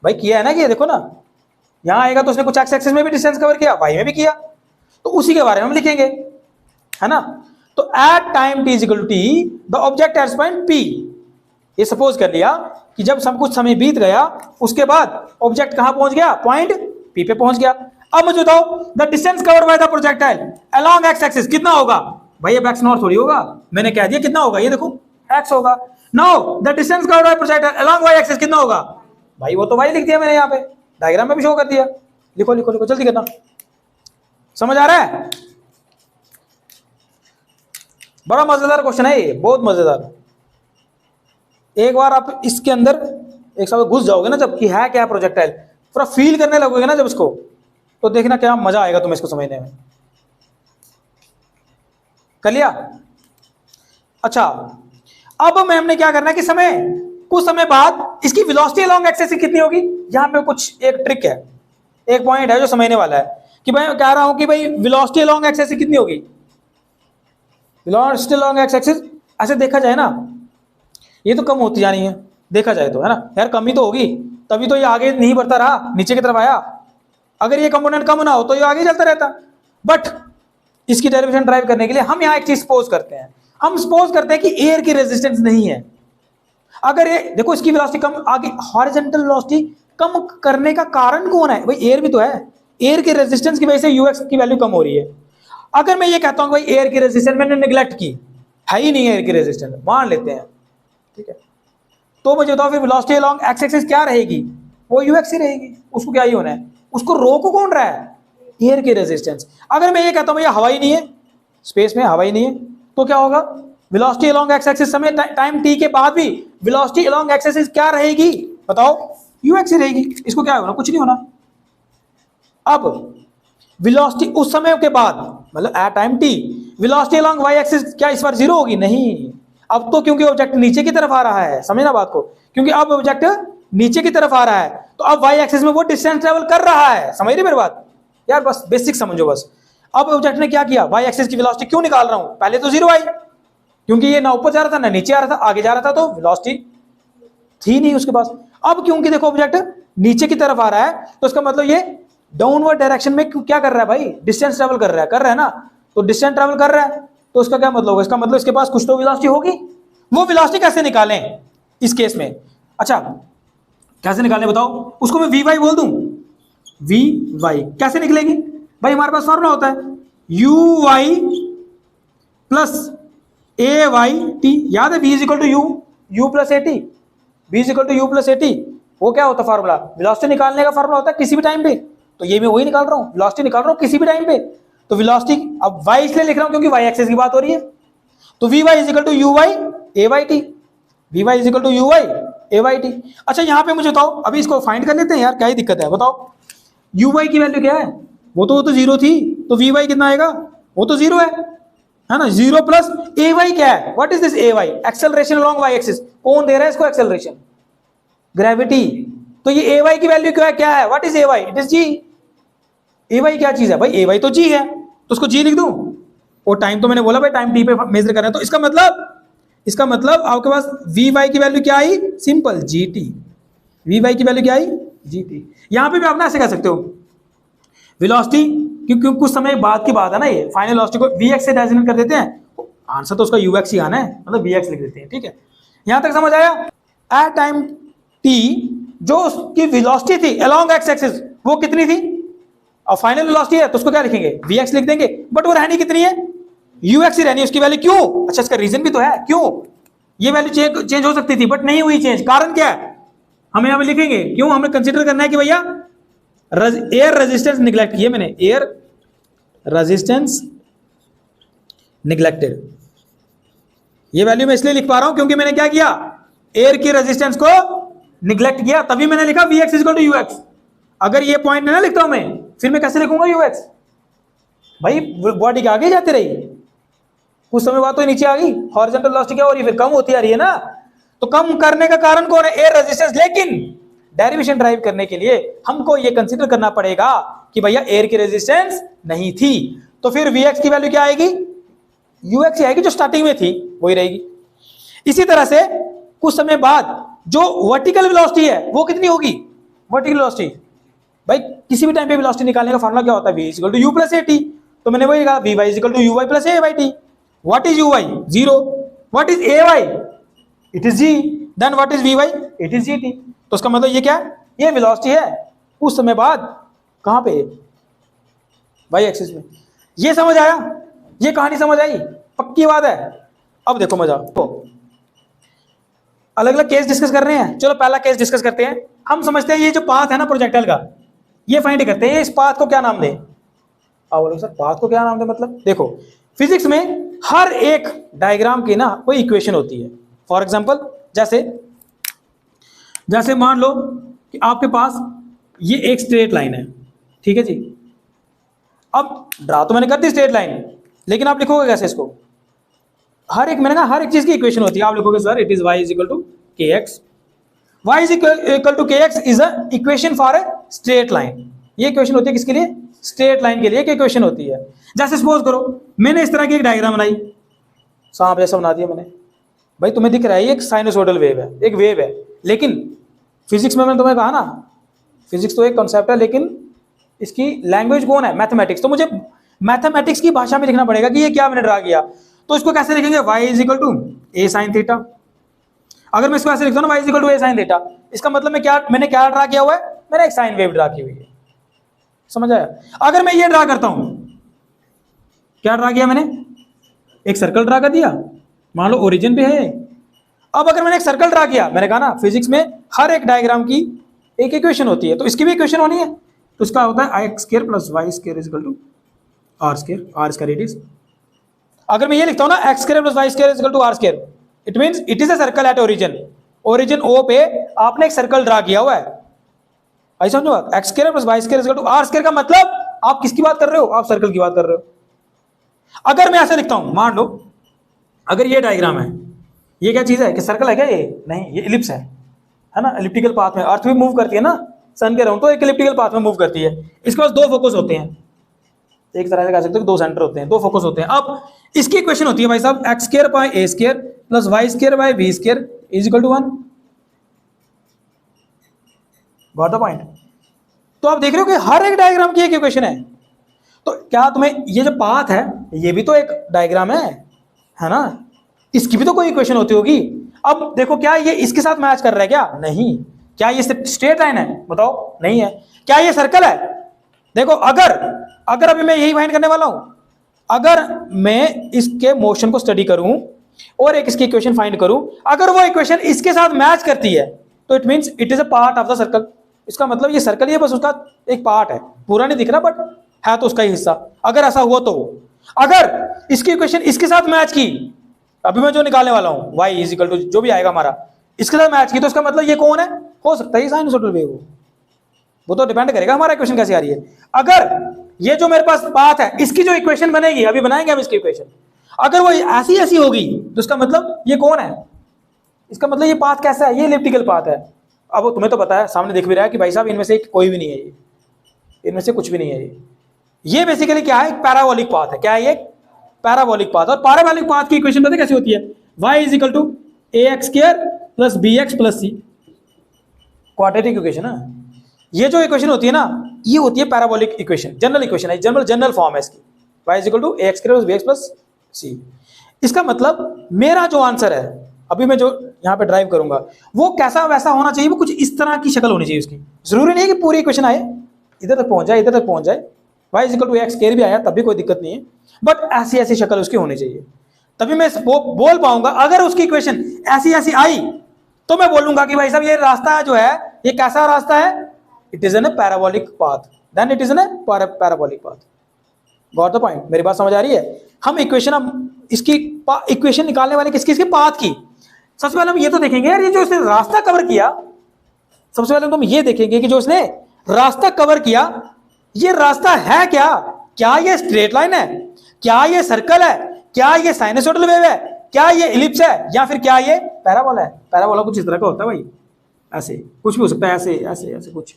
भाई, किया है ना, कि ये देखो ना, यहां आएगा तो उसने कुछ एक्स एक्सिस में भी डिस्टेंस कवर किया, वाई में भी किया, तो उसी के बारे में हम लिखेंगे, है ना। तो at time t equal to t the object at point p, ये सपोज कर लिया कि जब सब कुछ समय बीत गया उसके बाद ऑब्जेक्ट कहां पहुंच गया, पॉइंट p पे पहुंच गया। अब मुझे बताओ the distance covered by the projectile along x axis कितना होगा भाई, अब एक्स नॉट थोड़ी होगा, मैंने कह दिया कितना होगा, ये देखो एक्स होगा। Now the distance covered by projectile along y axis कितना होगा भाई, वो तो वाई लिख दिया मैंने यहाँ पे, डायग्राम में भी शो कर दिया, लिखो लिखो लिखो जल्दी करना, समझ आ रहा है। बड़ा मजेदार क्वेश्चन है ये, बहुत मजेदार। एक बार आप इसके अंदर एक साथ घुस जाओगे ना, जब कि है क्या प्रोजेक्टाइल, पूरा फील करने लगोगे ना जब इसको, तो देखना क्या मजा आएगा तुम्हें इसको समझने में। कर लिया? अच्छा, अब हमने क्या करना है कि कुछ समय बाद इसकी वेलोसिटी अलोंग एक्सिस कितनी होगी, यहां पे कुछ एक ट्रिक है, एक पॉइंट है जो समझने वाला है कि भाई कह रहा हूं कि भाई वेलोसिटी अलोंग एक्सिस कितनी होगी, वेलोसिटी अलोंग एक्सिस ऐसे देखा जाए ना, ये तो कम होती जानी है, देखा जाए तो, है ना यार, कमी तो होगी तभी तो ये आगे नहीं बढ़ता रहा, नीचे की तरफ आया, अगर ये कंपोनेंट कम ना हो तो ये आगे चलता रहता। बट इसकी डेरिवेशन ड्राइव करने के लिए हम यहां एक चीज सपोज करते हैं, हम सपोज करते हैं कि एयर की रेजिस्टेंस नहीं है, अगर ये देखो इसकी वेलोसिटी कम, आगे हॉरिजॉन्टल वेलोसिटी कम करने का कारण कौन है भाई, एयर भी तो है, एयर की रेजिस्टेंस की वजह से यूएक्स की वैल्यू कम हो रही है। अगर मैं ये कहता हूं भाई एयर की रेजिस्टेंस मैंने निगलेक्ट की, है ही नहीं एयर की रेजिस्टेंस, मान लेते हैं, ठीक है, तो मुझे बताओ फिर वेलोसिटी अलोंग एक्स एक्सिस क्या रहेगी, वो यूएक्स ही रहेगी, उसको क्या ही होना है, उसको रोक कौन रहा है, एयर की रेजिस्टेंस। अगर मैं ये कहता हूं भैया हवा ही नहीं है, स्पेस में हवा ही नहीं है, तो क्या होगा, वेलोसिटी अलोंग एक्स एक्सिस समय टाइम t के बाद भी वेलोसिटी अलोंग एक्स एक्सिस क्या रहेगी बताओ, यूएक्स ही रहेगी, इसको क्या होना, कुछ नहीं होना। अब वेलोसिटी उस समय के बाद, मतलब at time t velocity along y axis क्या इस बार 0 होगी, नहीं, अब तो क्योंकि ऑब्जेक्ट नीचे की तरफ आ रहा है, समझना बात को, क्योंकि अब ऑब्जेक्ट नीचे की तरफ आ रहा है तो अब वाई एक्सिस में वो डिस्टेंस ट्रेवल कर रहा है, समझ रही मेरी बात यार, बस बेसिक समझो बस। अब ऑब्जेक्ट ने क्या किया, वाई एक्सिस की वेलोसिटी क्यों निकाल रहा हूं, पहले तो 0 आई, क्योंकि ये ना ऊपर जा रहा था ना नीचे आ रहा था, आगे जा रहा था तो वेलोसिटी थी नहीं उसके पास। अब क्योंकि देखो ऑब्जेक्ट नीचे की तरफ आ रहा है तो इसका मतलब ये डाउनवर्ड डायरेक्शन में क्या कर रहा है भाई, डिस्टेंस ट्रेवल कर रहा है ना, तो डिस्टेंस ट्रेवल कर रहा है तो उसका क्या मतलब होगा, इसका मतलब इसके पास कुछ तो वेलोसिटी होगी। वो वेलोसिटी कैसे निकालें इस केस में, अच्छा कैसे निकालें बताओ, उसको मैं वी वाई बोल दूं, वी वाई कैसे निकलेगी भाई, हमारे पास फॉर्मूला होता है u y plus a y t, याद है v is equal to u plus a t, v is equal to u plus a t, वो क्या होता है फार्मूला, वेलोसिटी निकालने का फार्मूला होता है किसी भी टाइम पे, तो ये मैं वही निकाल रहा हूँ, वेलोसिटी निकाल रहा हूँ किसी भी टाइम पे, तो वेलोसिटी अब y इसलिए लिख रहा हूँ क्योंकि y एक्सिस की बात हो रही है, तो v y is equal to u y a y t, we y is equal to u y a y t. अच्छा यहाँ पे मुझे बताओ, अभी इसको फाइंड कर लेते हैं यार, क्या ही दिक्कत है बताओ, यू वाई की वैल्यू क्या है, वो तो 0 थी, तो वी वाई कितना आएगा, वो तो 0 है ना, 0 प्लस ए वाई क्या है, what is this a y, acceleration along y axis, कौन दे रहा है इसको एक्सेलरेशन, ग्रेविटी, तो ये ए वाई की वैल्यू क्या है, what is A y, it is g, a y क्या चीज है भाई, ए वाई तो जी है, तो उसको जी लिख दूं, और टाइम तो मैंने बोला भाई टाइम टी पे मेजर कर रहे हैं, तो इसका मतलब आपके पास वी वाई की वैल्यू क्या आई, simple G T, we Y की वैल्यू क्या आई जी टी। यहां पे भी आप ना ऐसे कह सकते हो वेलोसिटी, क्योंकि कुछ समय बाद की बात है ना, ये फाइनल वेलोसिटी को वी एक्स से डेजिग्नेट कर देते हैं, आंसर तो उसका यू एक्स ही आना है, मतलब वी एक्स लिख देते हैं, ठीक है। यहां तक समझ आया? एट टाइम t जो उसकी वेलोसिटी थी अलोंग एक्स एक्सिस वो कितनी थी, और फाइनल वेलोसिटी है तो उसको क्या लिखेंगे, vx लिख देंगे, बट वो रहनी कितनी है, ux ही रहनी है उसकी वैल्यू। क्यों? अच्छा इसका रीजन भी तो है, क्यों ये वैल्यू चेंज हो सकती थी बट नहीं हुई चेंज, कारण क्या है हम यहां पे लिखेंगे। क्यों? हमें कंसीडर करना है कि भैया एयर रेजिस्टेंस निगलेक्ट किए मैंने, एयर रेजिस्टेंस निगलेक्टेड। ये वैल्यू मैं इसलिए लिख पा रहा हूं क्योंकि मैंने क्या किया, एयर की रेजिस्टेंस को निगलेक्ट किया, तभी मैंने लिखा vx इक्वल टू ux। अगर ये पॉइंट ना लिखता हूं मैं, फिर मैं कैसे लिखूंगा ux? भाई बॉडी के आगे जाती रही, कुछ समय बाद तो नीचे आ गई, हॉरिजॉन्टल वेलोसिटी क्या हो रही है, फिर कम होती आ रही है ना। तो कम करने का कारण कौन है, एयर रेजिस्टेंस। लेकिन डेरिवेशन ड्राइव करने के लिए हमको ये कंसीडर करना पड़ेगा कि भैया एयर की रेजिस्टेंस नहीं थी, तो फिर vx की वैल्यू क्या आएगी, ux ही आएगी, जो स्टार्टिंग में थी वही रहेगी। इसी तरह से कुछ समय बाद जो वर्टिकल वेलोसिटी है वो कितनी होगी, वर्टिकल वेलोसिटी, भाई किसी भी टाइम पे वेलोसिटी निकालने का फॉर्मूला क्या होता है, v equal to u plus a t. तो मैंने वही कहा vy equal to u y plus a y t. What is uy, zero. What is ay, it is g। Then what is vy, it is gt। तो उसका मतलब ये क्या है, ये वेलोसिटी है उस समय बाद कहां पे, y एक्सिस में। ये समझ आया, ये कहानी समझ आई, पक्की बात है। अब देखो मजा, तो अलग अलग केस डिस्कस कर रहे हैं। चलो पहला केस डिस्कस करते हैं। हम समझते हैं ये जो पाथ है ना प्रोजेक्टाइल का, ये फाइंड करते हैं, इस पाथ को क्या नाम दें। अब बोलो सर पाथ को क्या नाम दें, मतलब देखो फिजिक्स में हर एक डायग्राम की ना कोई इक्वेशन होती है। फॉर एग्जांपल जैसे मान लो कि आपके पास ये एक स्ट्रेट लाइन है, ठीक है जी। अब ड्रा तो मैंने कर दी स्ट्रेट लाइन, लेकिन आप लिखोगे कैसे इसको, हर एक मैंने कहा हर एक चीज की इक्वेशन होती है। आप लिखोगे sir it is y is equal to K X, Y is equal to K X is a equation for a straight line. ये इक्वेशन होती है किसके लिए, स्ट्रेट लाइन के लिए एक इक्वेशन होती है। जैसे सपोज करो मैंने इस तरह की एक डायग्राम बनाई, सांप जैसा बना दिया मैंने, भाई तुम्हें दिख रहा है ये एक साइनोसोडल वेव है, एक वेव है। लेकिन फिजिक्स में मैंने तुम्हें कहा ना, फिजिक्स तो एक कॉन्सेप्ट है लेकिन इसकी लैंग्वेज कौन है, मैथमेटिक्स। तो मुझे मैथमेटिक्स की भाषा में लिखना पड़ेगा कि ये क्या मैंने ड्रा किया। तो इसको कैसे लिखेंगे, y is equal to a sine theta. अगर मैं इसको ऐसे लिखता हूँ ना y is equal to a sine theta, इसका मतलब मैंने क्या ड्रा किया हुआ है, मैंने एक साइन वेव ड्रा की हुई है। समझ आया? अगर मैं ये ड्रा करता हूं, क्या ड्रा किया मैंने, एक सर्कल ड्रा कर दिया, मान लो ओरिजिन पे है। अब अगर मैंने एक सर्कल ड्रा किया, मैंने कहा ना फिजिक्स में हर एक डायग्राम की एक इक्वेशन होती है, तो इसकी भी इक्वेशन होनी है। तो इसका होता है आई X square plus Y square is equal to are square, R square it is. अगर मैं ये लिखता हूं ना X square plus Y square is equal to are square, it means it is a circle at origin. Origin O पे आपने एक circle draw किया हुआ है, ऐसा समझो बात। X square plus Y square is equal to are square का मतलब आप किसकी बात कर रहे हो, आप सर्कल की बात कर रहे हो। अगर मैं ऐसे लिखता हूं, मान लो अगर ये डायग्राम है, ये क्या चीज है कि सर्कल है क्या, ये नहीं, ये इलिप्स है ना, एलिप्टिकल पाथ में। अर्थ भी मूव करती है ना सन के राउंड, तो एक एलिप्टिकल पाथ में मूव करती है। इसके पास दो फोकस होते हैं, एक तरह से कह सकते हो दो सेंटर होते हैं, दो फोकस होते हैं। अब इसकी इक्वेशन होती है भाई साहब x square by a square plus Y square by b square is equal to 1। Got the point? तो आप देख रहे हो कि हर एक डायग्राम की एक इक्वेशन है। तो क्या तुम्हें ये जो पाथ है ये भी तो एक डायग्राम है ना, इसकी भी तो कोई इक्वेशन होती होगी। अब देखो क्या ये इसके साथ मैच कर रहा है क्या, नहीं। क्या ये स्ट्रेट लाइन है, बताओ, नहीं है। क्या ये सर्कल है, देखो अगर अभी मैं यही फाइंड करने वाला हूं, अगर मैं इसके मोशन को स्टडी करूं और एक इसकी इक्वेशन फाइंड करूं, अगर वो इक्वेशन इसके साथ मैच करती है तो it means it is a part of the circle. इसका मतलब ये सर्कल, ये बस उसका एक पार्ट है, पूरा नहीं दिख रहा बट है तो उसका ही हिस्सा। अगर ऐसा हुआ तो अगर इसकी इक्वेशन इसके साथ मैच की, अभी मैं जो निकालने वाला हूं y इज इक्वल टू जो भी आएगा हमारा, इसके साथ मैच की, तो इसका मतलब ये कौन है, हो सकता है ये साइनसोइडल वेव हो। वो तो डिपेंड करेगा हमारा इक्वेशन कैसी आ रही है। अगर ये जो मेरे पास पाथ है इसकी जो इक्वेशन बनेगी, अभी बनाएंगे हम इसकी इक्वेशन, अगर वो ऐसी होगी तो इसका मतलब ये कौन है, इसका मतलब ये पाथ कैसा है, ये इलिप्टिकल पाथ है। अब तुम्हें तो पता है, सामने दिख भी रहा है कि भाई साहब इनमें से कोई भी नहीं है, ये इनमें से कुछ भी नहीं है। ये बेसिकली क्या है, एक पैराबोलिक पाथ है। क्या है ये, पैराबोलिक पाथ। और पैराबोलिक पाथ की इक्वेशन पता है कैसी होती है, y is equal to A x square plus B x plus c, quadratic equation है। ये जो इक्वेशन होती है ना, ये होती है पैराबोलिक इक्वेशन, जनरल इक्वेशन है, जनरल फॉर्म है इसकी, y is equal to A x square plus B x plus C. इसका मतलब मेरा जो आंसर है, अभी मैं जो यहाँ पे ड्राइव करूंगा वो कैसा वैसा होना चाहिए, वो कुछ इस तरह की शक्ल होनी चाहिए उसकी। जरूरी नहीं है कि पूरी इक्वेशन आए इधर तक पहुंच जाए, इधर तक पहुंच जाए, y equal to x square भी आया तब भी कोई दिक्कत नहीं है, बट ऐसी ऐसी शक्ल उसकी होनी चाहिए, तभी मैं बोल पाऊंगा। अगर उसकी इक्वेशन ऐसी ऐसी आई तो मैं बोलूंगा कि भाई साहब ये रास्ता जो है ये कैसा रास्ता है, it is an parabolic path, then it is an parabolic path. Got the point? मेरी बात समझ आ रही है? हम इसकी इक्वेशन निकालने वाले किसकी पाथ की, सबसे पहले हम ये तो देखेंगे यार ये जो इसने रास्ता कवर किया, सबसे पहले तो हम ये देखेंगे कि जो इसने रास्ता कवर किया ये रास्ता है क्या ये स्ट्रेट लाइन है, क्या ये सर्कल है, क्या ये साइनसोइडल वेव है, क्या ये इलिप्स है, या फिर क्या ये पैराबोला है। पैराबोला कुछ इस तरह का होता है भाई, ऐसे कुछ भी हो सकता है, ऐसे ऐसे ऐसे कुछ।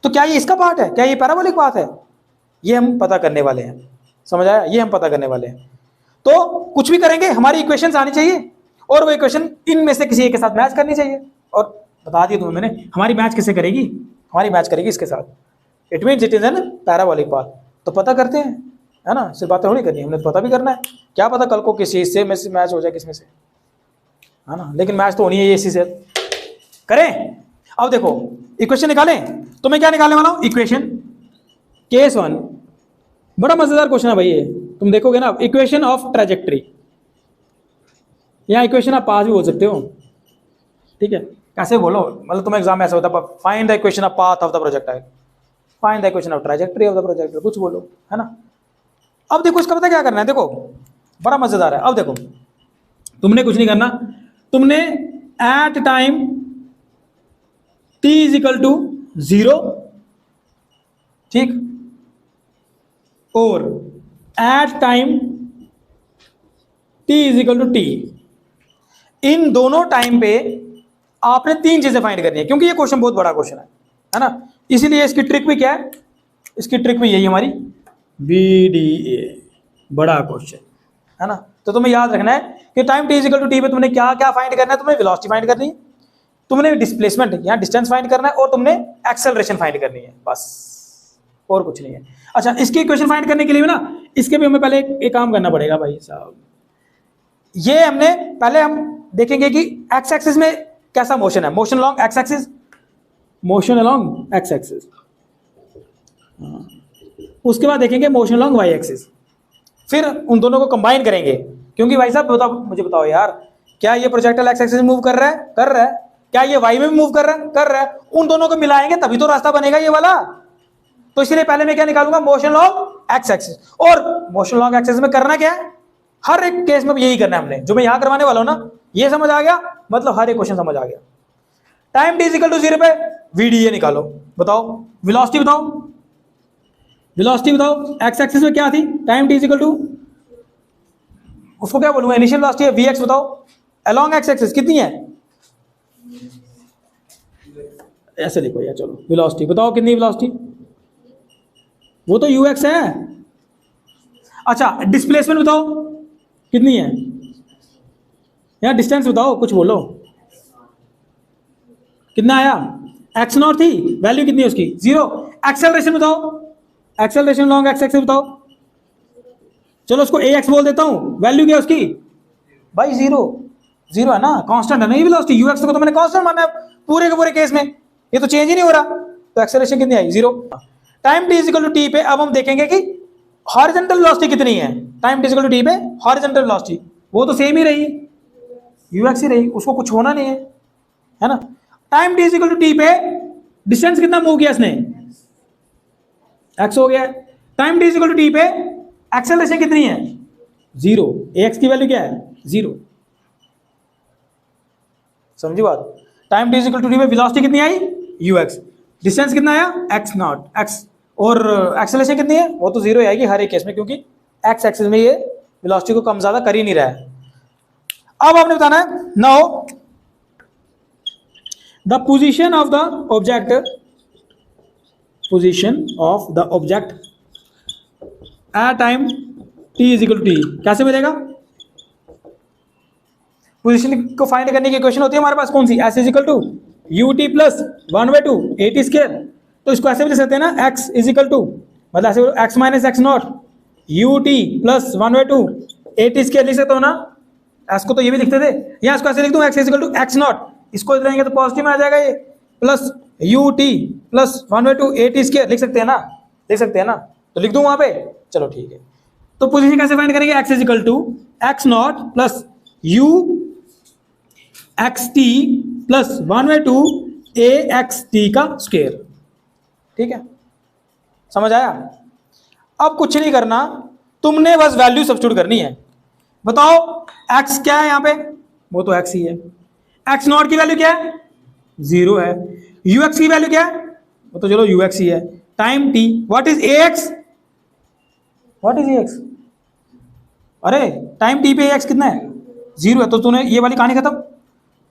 तो क्या ये इसका पार्ट है, क्या ये पैराबोलिक पाथ है, ये हम पता करने वाले हैं। समझ आया? ये हम पता करने वाले हैं। तो कुछ भी करेंगे हमारी इक्वेशंस आनी चाहिए और वो इक्वेशन इनमें से किसी एक के साथ मैच करनी चाहिए। और बता दिया तुम्हें मैंने, हमारी मैच किससे करेगी, हमारी मैच करेगी इसके साथ। It means it is an parabolic path. तो पता करते हैं, है ना, सिर्फ बातें थोड़ी करनी है, हमने तो पता भी करना है। क्या पता कल को किस चीज से मैच हो जाए, किसमें से, है ना, लेकिन मैच तो होनी है इसी से। करें? अब देखो इक्वेशन निकालें, तो मैं क्या निकालने वाला हूं, इक्वेशन केस 1। बड़ा मजेदार क्वेश्चन है भाई ये, तुम देखोगे ना, इक्वेशन ऑफ ट्रेजेक्ट्री, या इक्वेशन आप पाथ भी बोल सकते हो, ठीक है, कैसे बोलो, मतलब तुम्हें एग्जाम में ऐसा होता है, find the equation of path of the projectile, find the equation of trajectory of the projectile, कुछ बोलो, है ना। अब देखो इसका पता क्या करना है, देखो बड़ा मजेदार है। अब देखो तुमने कुछ नहीं करना, तुमने at time t is equal to 0, ठीक, और at time t is equal to t, इन दोनों टाइम पे आपने 3 चीजें फाइंड करनी है, क्योंकि ये क्वेश्चन बहुत बड़ा क्वेश्चन है ना, इसीलिए इसकी ट्रिक भी क्या है, इसकी ट्रिक भी यही हमारी BDA, बड़ा क्वेश्चन है ना। तो तुम्हें याद रखना है कि time t is equal to t पे तुमने क्या क्या फाइंड करना है, तुमने वेलोसिटी फाइंड करनी है, तुमने डिस्प्लेसमेंट या डिस्टेंस फाइंड करना है, और तुमने एक्सेलरेशन फाइंड करनी है, बस और कुछ नहीं है। अच्छा, इसकी इक्वेशन फाइंड करने के लिए ना, इसके भी हमें पहले एक काम करना पड़ेगा भाई साहब। ये हमने पहले हम देखेंगे कि एक्स एक्सिस में कैसा मोशन है, motion along x axis, motion along x axis, उसके बाद देखेंगे मोशन अलोंग वाई एक्सिस, फिर उन दोनों को कंबाइन करेंगे। क्योंकि भाई साहब मुझे बताओ यार, क्या ये प्रोजेक्टाइल एक्स एक्सिस में मूव कर रहा है, कर रहा है, क्या ये वाई में भी मूव कर रहा है, कर रहा है, उन दोनों को मिलाएंगे तभी तो रास्ता बनेगा ये वाला। तो इसलिए पहले मैं क्या निकालूंगा, मोशन अलोंग एक्स एक्सिस, और मोशन अलोंग एक्स एक्सिस में करना क्या है, हर एक केस में यही करना है हमने, जो मैं यहां करवाने वाला हूं ना, ये समझ आ गया, मतलब हर एक क्वेश्चन समझ आ गया। टाइम t इक्वल टू 0 पे VDA निकालो, बताओ वेलोसिटी बताओ, वेलोसिटी बताओ, एक्स एक्सिस में क्या थी, टाइम t इक्वल टू, उसको क्या बोलूंगा, इनिशियल वेलोसिटी है Vx, बताओ अलोंग एक्स एक्सिस कितनी है, ऐसे लिखो यार, चलो वेलोसिटी बताओ कितनी वेलोसिटी, वो तो ux है। अच्छा डिस्प्लेसमेंट बताओ कितनी है, या डिस्टेंस बताओ, कुछ बोलो, कितना आया, x0 थी, वैल्यू कितनी है उसकी, 0। एक्सेलरेशन बताओ, एक्सेलरेशन लॉन्ग एक्स एक्सिस बताओ, चलो उसको ax बोल देता हूं, वैल्यू क्या है उसकी भाई 0 है ना, कांस्टेंट है ना ये वेलोसिटी, ux को तो मैंने कांस्टेंट माना है पूरे के पूरे केस में, ये तो चेंज ही नहीं हो रहा, तो एक्सेलरेशन कितनी आई, 0। Time t equal to t पे अब हम देखेंगे कि हॉरिजॉन्टल वेलोसिटी कितनी है, time t equal to t पे हॉरिजॉन्टल वेलोसिटी, वो तो सेम ही रही, ux ही रही, उसको कुछ होना नहीं है ना। Time t equal to t पे डिस्टेंस कितना मूव किया इसने, x हो गया। Time t equal to t पे एक्सेलरेशन कितनी है, 0, ax की वैल्यू क्या है, 0, समझी बात। Time t equal to t पे वेलोसिटी कितनी आई, ux, डिस्टेंस कितना आया, x0, x, और एक्सेलरेशन कितनी है, वो तो 0 आएगी हर एक केस में, क्योंकि x एक्सिस में ये वेलोसिटी को कम ज्यादा कर ही नहीं रहा है। अब आपने बताना है now the position of the object, position of the object at time t is equal to t, कैसे मिलेगा, पोजीशन को फाइंड करने की इक्वेशन होती है हमारे पास कौन सी, s is equal to ut plus 1/2 at square, तो इसको ऐसे भी लिख सकते हैं ना, x इज इक्वल टू, मतलब ऐसे x minus x0 ut plus 1/2 at square लिख सकते हो ना, एस को तो ये भी लिखते थे, यहाँ इसको ऐसे लिख दूँ x is equal to x naught, इसको इधर आएंगे तो पॉजिटिव में आ जाएगा ये, plus u t plus 1/2 a t square, लिख सकते हैं ना, लिख सकते हैं ना, तो लिख दूँ वहाँ पे, चलो ठीक है। तो पोजीशन कैसे फाइंड करेंगे, x is equal to x not plus you x t plus 1/2 A x t का स्क्वायर, ठीक है, समझ आया। अब कुछ नहीं करना, तुमने बस वैल्यू सब्स्टिट्यूट करनी है। बताओ x क्या है यहाँ पे, वो तो x ही है, x नॉट की वैल्यू क्या है 0 है, ux की वैल्यू क्या है, वो तो चलो ux ही है, time t, what is ax, what is ax, अरे टाइम t पे ax कितना है 0 है, तो तूने ये वाली कहानी खत्म,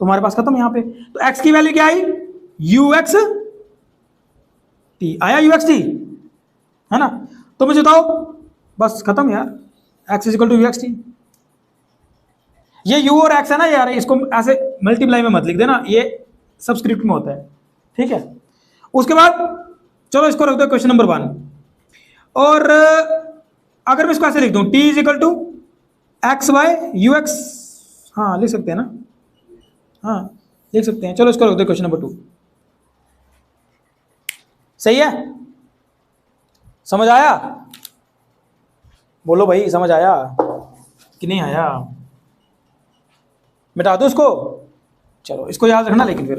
तुम्हारे पास खत्म यहाँ पे। तो x की वैल्यू क्या आई ux t, आया ux t, है ना। तो मुझे बताओ, बस खत्म यार, x is equal to ux t। ये u और x है ना यार, इसको ऐसे मल्टीप्लाई में मत लिख देना, ये सबस्क्रिप्ट में होता है, ठीक है। उसके बाद चलो इसको रख दो क्वेश्चन नंबर 1, और अगर मैं इसको ऐसे लिख दूं t is equal to x y u x, हाँ लिख सकते हैं ना, हाँ लिख सकते हैं। चलो इसको रख दो क्वेश्चन नंबर 2, सही है, समझ आया, बोलो भाई समझ आया कि नहीं आया, मिटा दो इसको, चलो इसको याद रखना। लेकिन फिर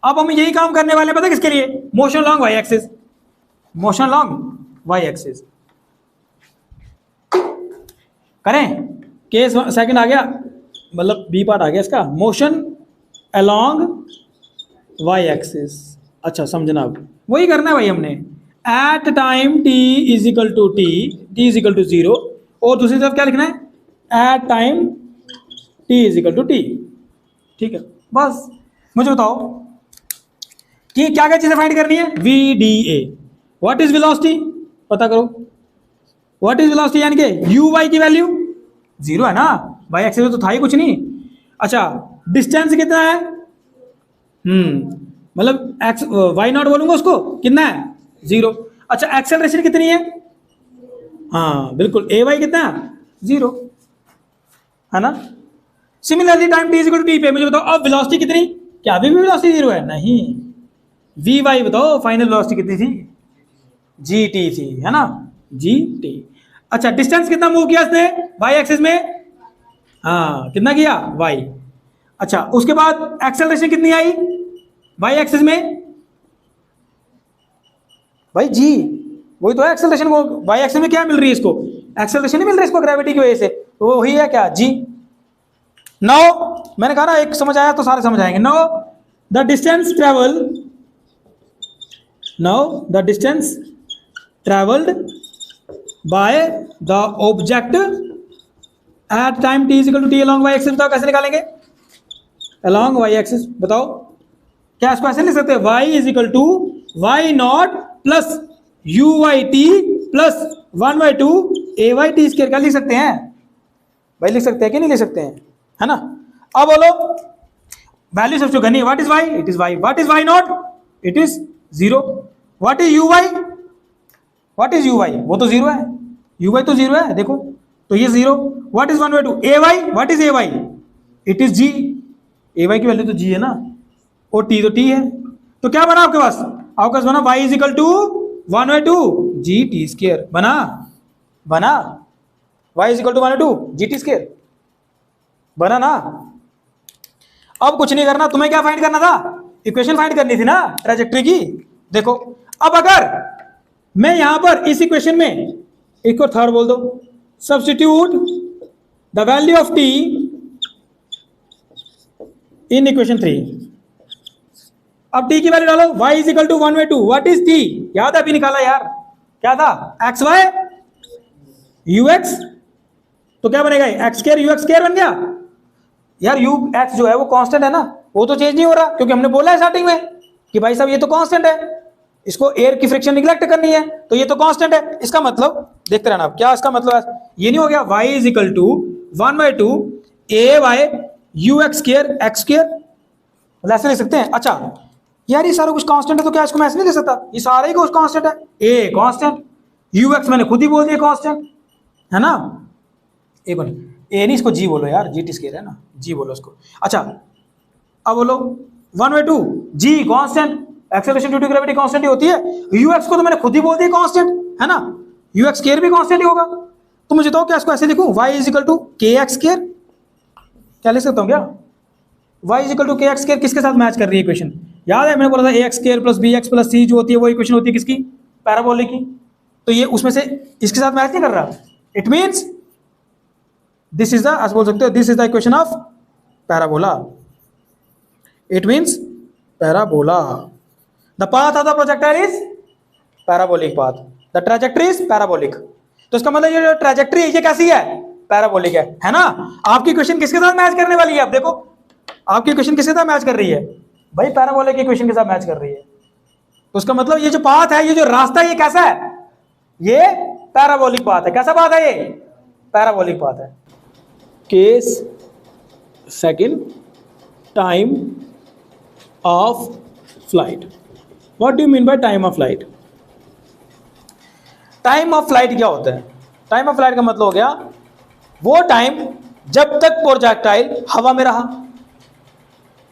अब हम यही काम करने वाले हैं, पता है किसके लिए, motion long y axis, motion long y axis करें। केस सेकंड आ गया, मतलब बी पार्ट आ गया इसका, मोशन अलोंग वाई एक्सिस। अच्छा समझना, अब वही करना है भाई हमने, at time t is equal to t is equal to 0, और दूसरी तरफ क्या लिखना है, at time t is equal to t, ठीक है। बस मुझे बताओ कि क्या क्या चीजें फाइंड करनी है, VDA, व्हाट इज वेलोसिटी पता करो, व्हाट इज वेलोसिटी यानी कि यू वाई की वैल्यू 0 है ना, वाई एक्सिस तो था ही कुछ नहीं। अच्छा डिस्टेंस कितना है, मतलब एक्स वाई नॉट बोलूंगा उसको, कितना है 0। अच्छा एक्सेलरेशन कितनी है, हाँ बिल्कुल ए वाई कितना है 0, है ना। Similarly time t equal to t पे मुझे बताओ अब वेलोसिटी कितनी, क्या अभी भी वेलोसिटी 0 है, नहीं, वी वाई बताओ फाइनल वेलोसिटी कितनी थी, जी टी थी, है ना, जी टी। अच्छा डिस्टेंस कितना मूव किया इसने वाई एक्सिस में, हाँ कितना किया वाई। अच्छा उसके बाद एक्सेलरेशन कितनी आई वाई एक्सिस में, भाई जी, वही तो है एक्सेलरेशन को, वाई एक्सिस में क्या मिल रही है इसको, एक्सेलरेशन नहीं मिल रही है इसको ग्रेविटी की वजह से, तो वही है क्या जी। नाउ मैंने कहा ना एक समझ आया तो सारे समझ आएंगे। Now the distance travel, now the distance travelled by the object at time t equal to t along y axis, बताओ कैसे निकालेंगे, अलॉन्ग वाई एक्सिस, बताओ क्या इसको ऐसे लिख सकते हैं, y is equal to y naught plus u y t plus 1/2 a y t square, क्या लिख सकते हैं भाई, लिख सकते हैं कि नहीं लिख सकते हैं, है ना। अब बोलो वैल्यू सबसे करनी है, what is y, it is y, what is y naught, it is 0, what is you y, what is you y, वो तो 0 है, यू वाई तो 0 है देखो, तो ये 0, what is 1/2 a y, what is A y, it is g, a y की value तो जी है ना, और टी तो टी है, तो क्या बना आपके पास, आपके पास बना y is equal to 1/2 g t square, बना बना y is equal to 1/2 g t square, बना ना। अब कुछ नहीं करना, तुम्हें क्या फाइंड करना था, इक्वेशन फाइंड करनी थी ना ट्रैजेक्टरी की। देखो अब अगर मैं यहां पर इस इक्वेशन में एक और थर्ड बोल दो, substitute the value of t in equation 3, अब t की वैल्यू डालो, y is equal to 1/2, what is t, याद है अभी निकाला यार, क्या था एक्स वाई यू एक्स, तो क्या बनेगा x square you x square बन गया यार, यू एक्स जो है वो कांस्टेंट है ना, वो तो चेंज नहीं हो रहा, क्योंकि हमने बोला है स्टार्टिंग में कि भाई साहब ये तो कांस्टेंट है, इसको एयर की फ्रिक्शन निगलेक्ट करनी है, तो ये तो कांस्टेंट है, इसका मतलब देखते रहना, क्या इसका मतलब है, ये नहीं हो गया y is equal to 1/2 a y u x square x square, ऐसे लिख सकते हैं। अच्छा यार ये सारा कुछ कांस्टेंट है, तो क्या इसको मैं ऐसे नहीं लिख सकता, ये सारा ही कुछ कांस्टेंट है, ए कांस्टेंट, यू एक्स मैंने खुद ही बोल दिया कांस्टेंट, है ना। एक मिनट ए नहीं, इसको जी बोलो यार, जी टी स्केयर है ना, जी बोलो उसको। अच्छा अब बोलो 1/2 G constant, acceleration due to gravity constant ही होती है। यूएक्स को तो मैंने खुद ही बोल दिया कांस्टेंट है ना, यूएक्स स्केयर भी कांस्टेंट ही होगा। तो मुझे तो क्या इसको ऐसे लिखूं, y is equal to K x square, क्या लिख सकता हूँ क्या, y is equal to K x square किसके साथ मैच कर रही है इक्वेशन, याद है मैंने बोला था A X square plus B x plus C जो होती है वो इक्वेशन होती है किसकी, पैराबोलिक की। तो ये उसमें से इसके साथ मैच नहीं कर रहा, it means this is the, आज बोल सकते हो this is the equation of parabola, it means parabola. The path of the projectile is parabolic path, the trajectory is parabolic. तो इसका मतलब ये जो ट्रैजेक्टरी है ये कैसी है, पैराबोलिक है ना। आपकी इक्वेशन किसके साथ मैच करने वाली है, अब देखो आपकी इक्वेशन किसके साथ मैच कर रही है भाई, पैराबोलिक की इक्वेशन के साथ मैच कर रही है। तो उसका मतलब ये जो पाथ है, ये जो रास्ता है, ये कैसा है, ये पैराबोलिक पाथ है। कैसा पाथ है ये, पैराबोलिक पाथ है। Case second, time of flight. What do you mean by time of flight? Time of flight क्या होता है, टाइम ऑफ फ्लाइट का मतलब हो गया वो टाइम जब तक प्रोजेक्टाइल हवा में रहा,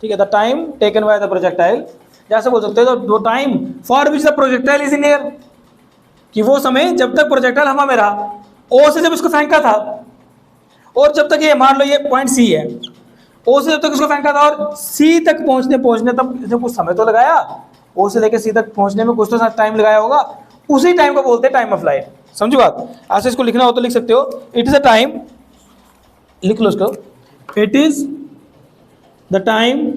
ठीक है, the time taken by the projectile, जैसे बोल सकते हो वो time for which the projectile is in air, कि वो समय जब तक प्रोजेक्टाइल हवा में रहा, ओ से जब इसको फेंका था और जब तक ये मान लो ये पॉइंट सी है, ओ से जब तक इसको फेंका था और सी तक पहुंचने तब इसने कुछ समय तो लगाया, ओ से लेकर सी तक पहुंचने में कुछ तो टाइम लगाया होगा, उसी टाइम को बोलते हैं टाइम ऑफ फ्लाइट। समझो बात, ऐसे इसको लिखना हो तो लिख सकते हो, इट इज अ टाइम, लिख लो उसको, it is the time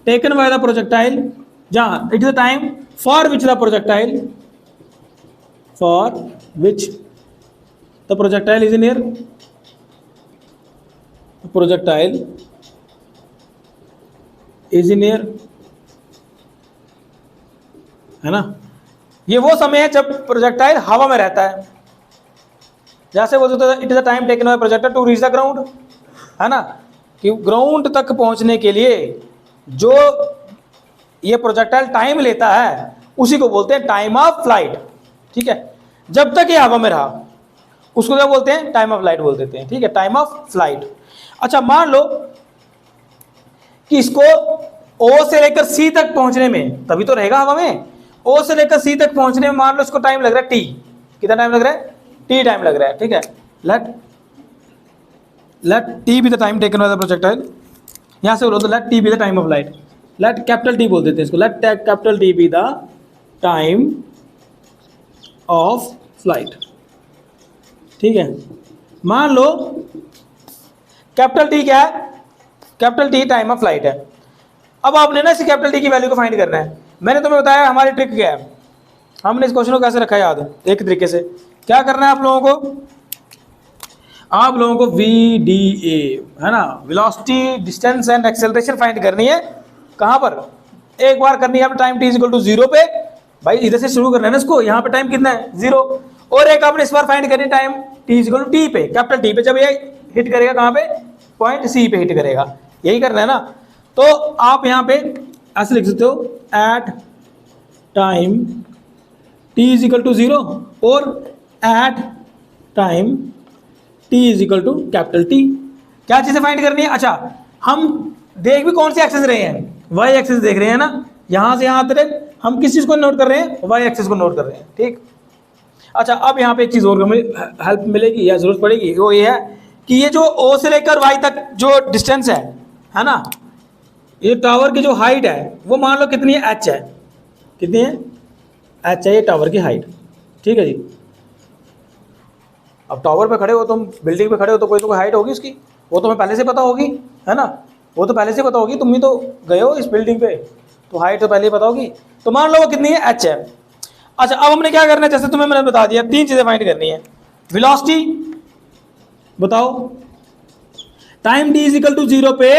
taken by the projectile, जहां it is the time for which the projectile, for which the projectile is in air, projectile is in air, है ना। ये वो समय है जब प्रोजेक्टाइल हवा में रहता है, जैसे बोलते हैं it is the time taken by projectile to reach the ground, है ना, कि ग्राउंड तक पहुंचने के लिए जो ये प्रोजेक्टाइल टाइम लेता है उसी को बोलते हैं टाइम ऑफ फ्लाइट, ठीक है। जब तक ये हवा में रहा उसको क्या बोलते हैं, टाइम ऑफ फ्लाइट बोल देते हैं, ठीक है, टाइम ऑफ फ्लाइट। अच्छा मान लो कि इसको ओ से लेकर सी तक पहुंचने में, तभी तो रहेगा हवा में, ओ से लेकर सी तक पहुंचने में मान लो इसको टाइम लग रहा है टी, कितना टाइम लग रहा है, टी टाइम लग रहा है, ठीक है। Let t be the time taken by the projectile, यहां से बोलो तो let t be the time of flight, let capital T बोल देते हैं इसको, let capital T be the time of flight, ठीक है। मान लो कैपिटल टी क्या है, capital T time of flight है। अब आपने ना इस कैपिटल टी की वैल्यू को फाइंड करना है। मैंने तुम्हें बताया हमारी ट्रिक क्या है, हमने इस क्वेश्चन को कैसे रखा है याद, एक तरीके से क्या करना है आप लोगों को, आप लोगों को VDA है ना, velocity distance and acceleration find करनी है। कहाँ पर, एक बार करनी है टाइम t इक्वल टू 0 पे, भाई इधर से शुरू करना है ना इसको, यहाँ पे टाइम कितना है 0, और एक आपने इस बार फाइंड करनी time t equal to t पे, कैपिटल T पे, जब ये हिट करेगा कहाँ पे, पॉइंट C पे हिट करेगा, यही करना है ना। तो आप यहाँ पे ऐसे लिख सकते हो, at time t is equal to 0 और at time t is equal to capital T। क्या चीजें फाइंड करनी है, अच्छा हम देख भी कौन से एक्सेस रहे हैं, y एक्सेस देख रहे हैं ना, यहां से यहां तक हम किस चीज को नोट कर रहे हैं, y एक्सेस को नोट कर रहे हैं, ठीक। अच्छा अब यहाँ पे एक चीज और हेल्प मिलेगी या जरूरत पड़ेगी, वो ये है कि ये जो O से लेकर y तक जो डिस्टेंस है ना, ये टावर की जो हाइट है वो मान लो कितनी है, h है, कितनी है, h है ये टावर की हाइट, ठीक है जी। अब टावर पे खड़े हो तुम, बिल्डिंग पे खड़े हो तो कोई तो कोई हाइट होगी उसकी, वो तुम्हें पहले से पता होगी, है ना, वो तो पहले से पता होगी, तुम ही तो गए हो इस बिल्डिंग पे, तो हाइट तो पहले ही पता होगी। तो मान लो वो कितनी है, h है। अच्छा अब हमने क्या करना है, जैसे तुम्हें मैंने बता दिया, तीन चीजें फाइंड करनी है, वेलोसिटी बताओ, time t is equal to 0 पे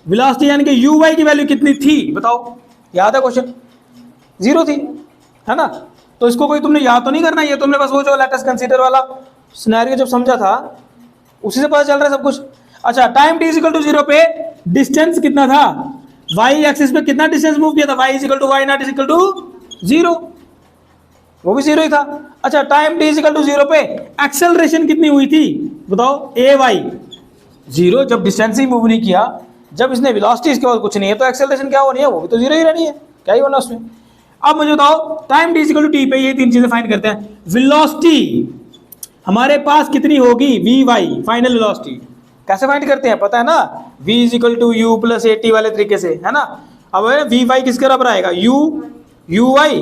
वेलोसिटी यानी कि uy की वैल्यू कितनी थी बताओ, याद है क्वेश्चन, 0 थी, है ना। तो इसको कोई तुमने याद तो नहीं करना, ये तुमने बस वो जो लेट अस कंसीडर वाला सिनेरियो जब समझा था उसी से पता चल रहा है सब कुछ। अच्छा time t is equal to 0 पे डिस्टेंस कितना था, y एक्सिस पे कितना डिस्टेंस मूव किया था, y is equal to y naught is equal to 0, वो भी जीरो ही था। अच्छा, time t is equal to zero पे एक्सेलरेशन कितनी हुई थी बताओ, ए वाई जीरो, जब डिस्टेंस ही मूव नहीं किया, जब इसने वेलोसिटी इसके बाद कुछ नहीं है, तो एक्सेलरेशन क्या होनी है, वो भी तो जीरो ही रहनी है, क्या ही होना उसमें। अब मुझे बताओ time t is equal to t पे ये तीन चीजें फाइंड करते हैं। वेलोसिटी हमारे पास कितनी होगी, वी वाई, फाइनल वेलोसिटी कैसे फाइंड करते हैं पता है ना, v is equal to u plus a t वाले तरीके से, है ना। अब वी वाई किसके बराबर आएगा, u y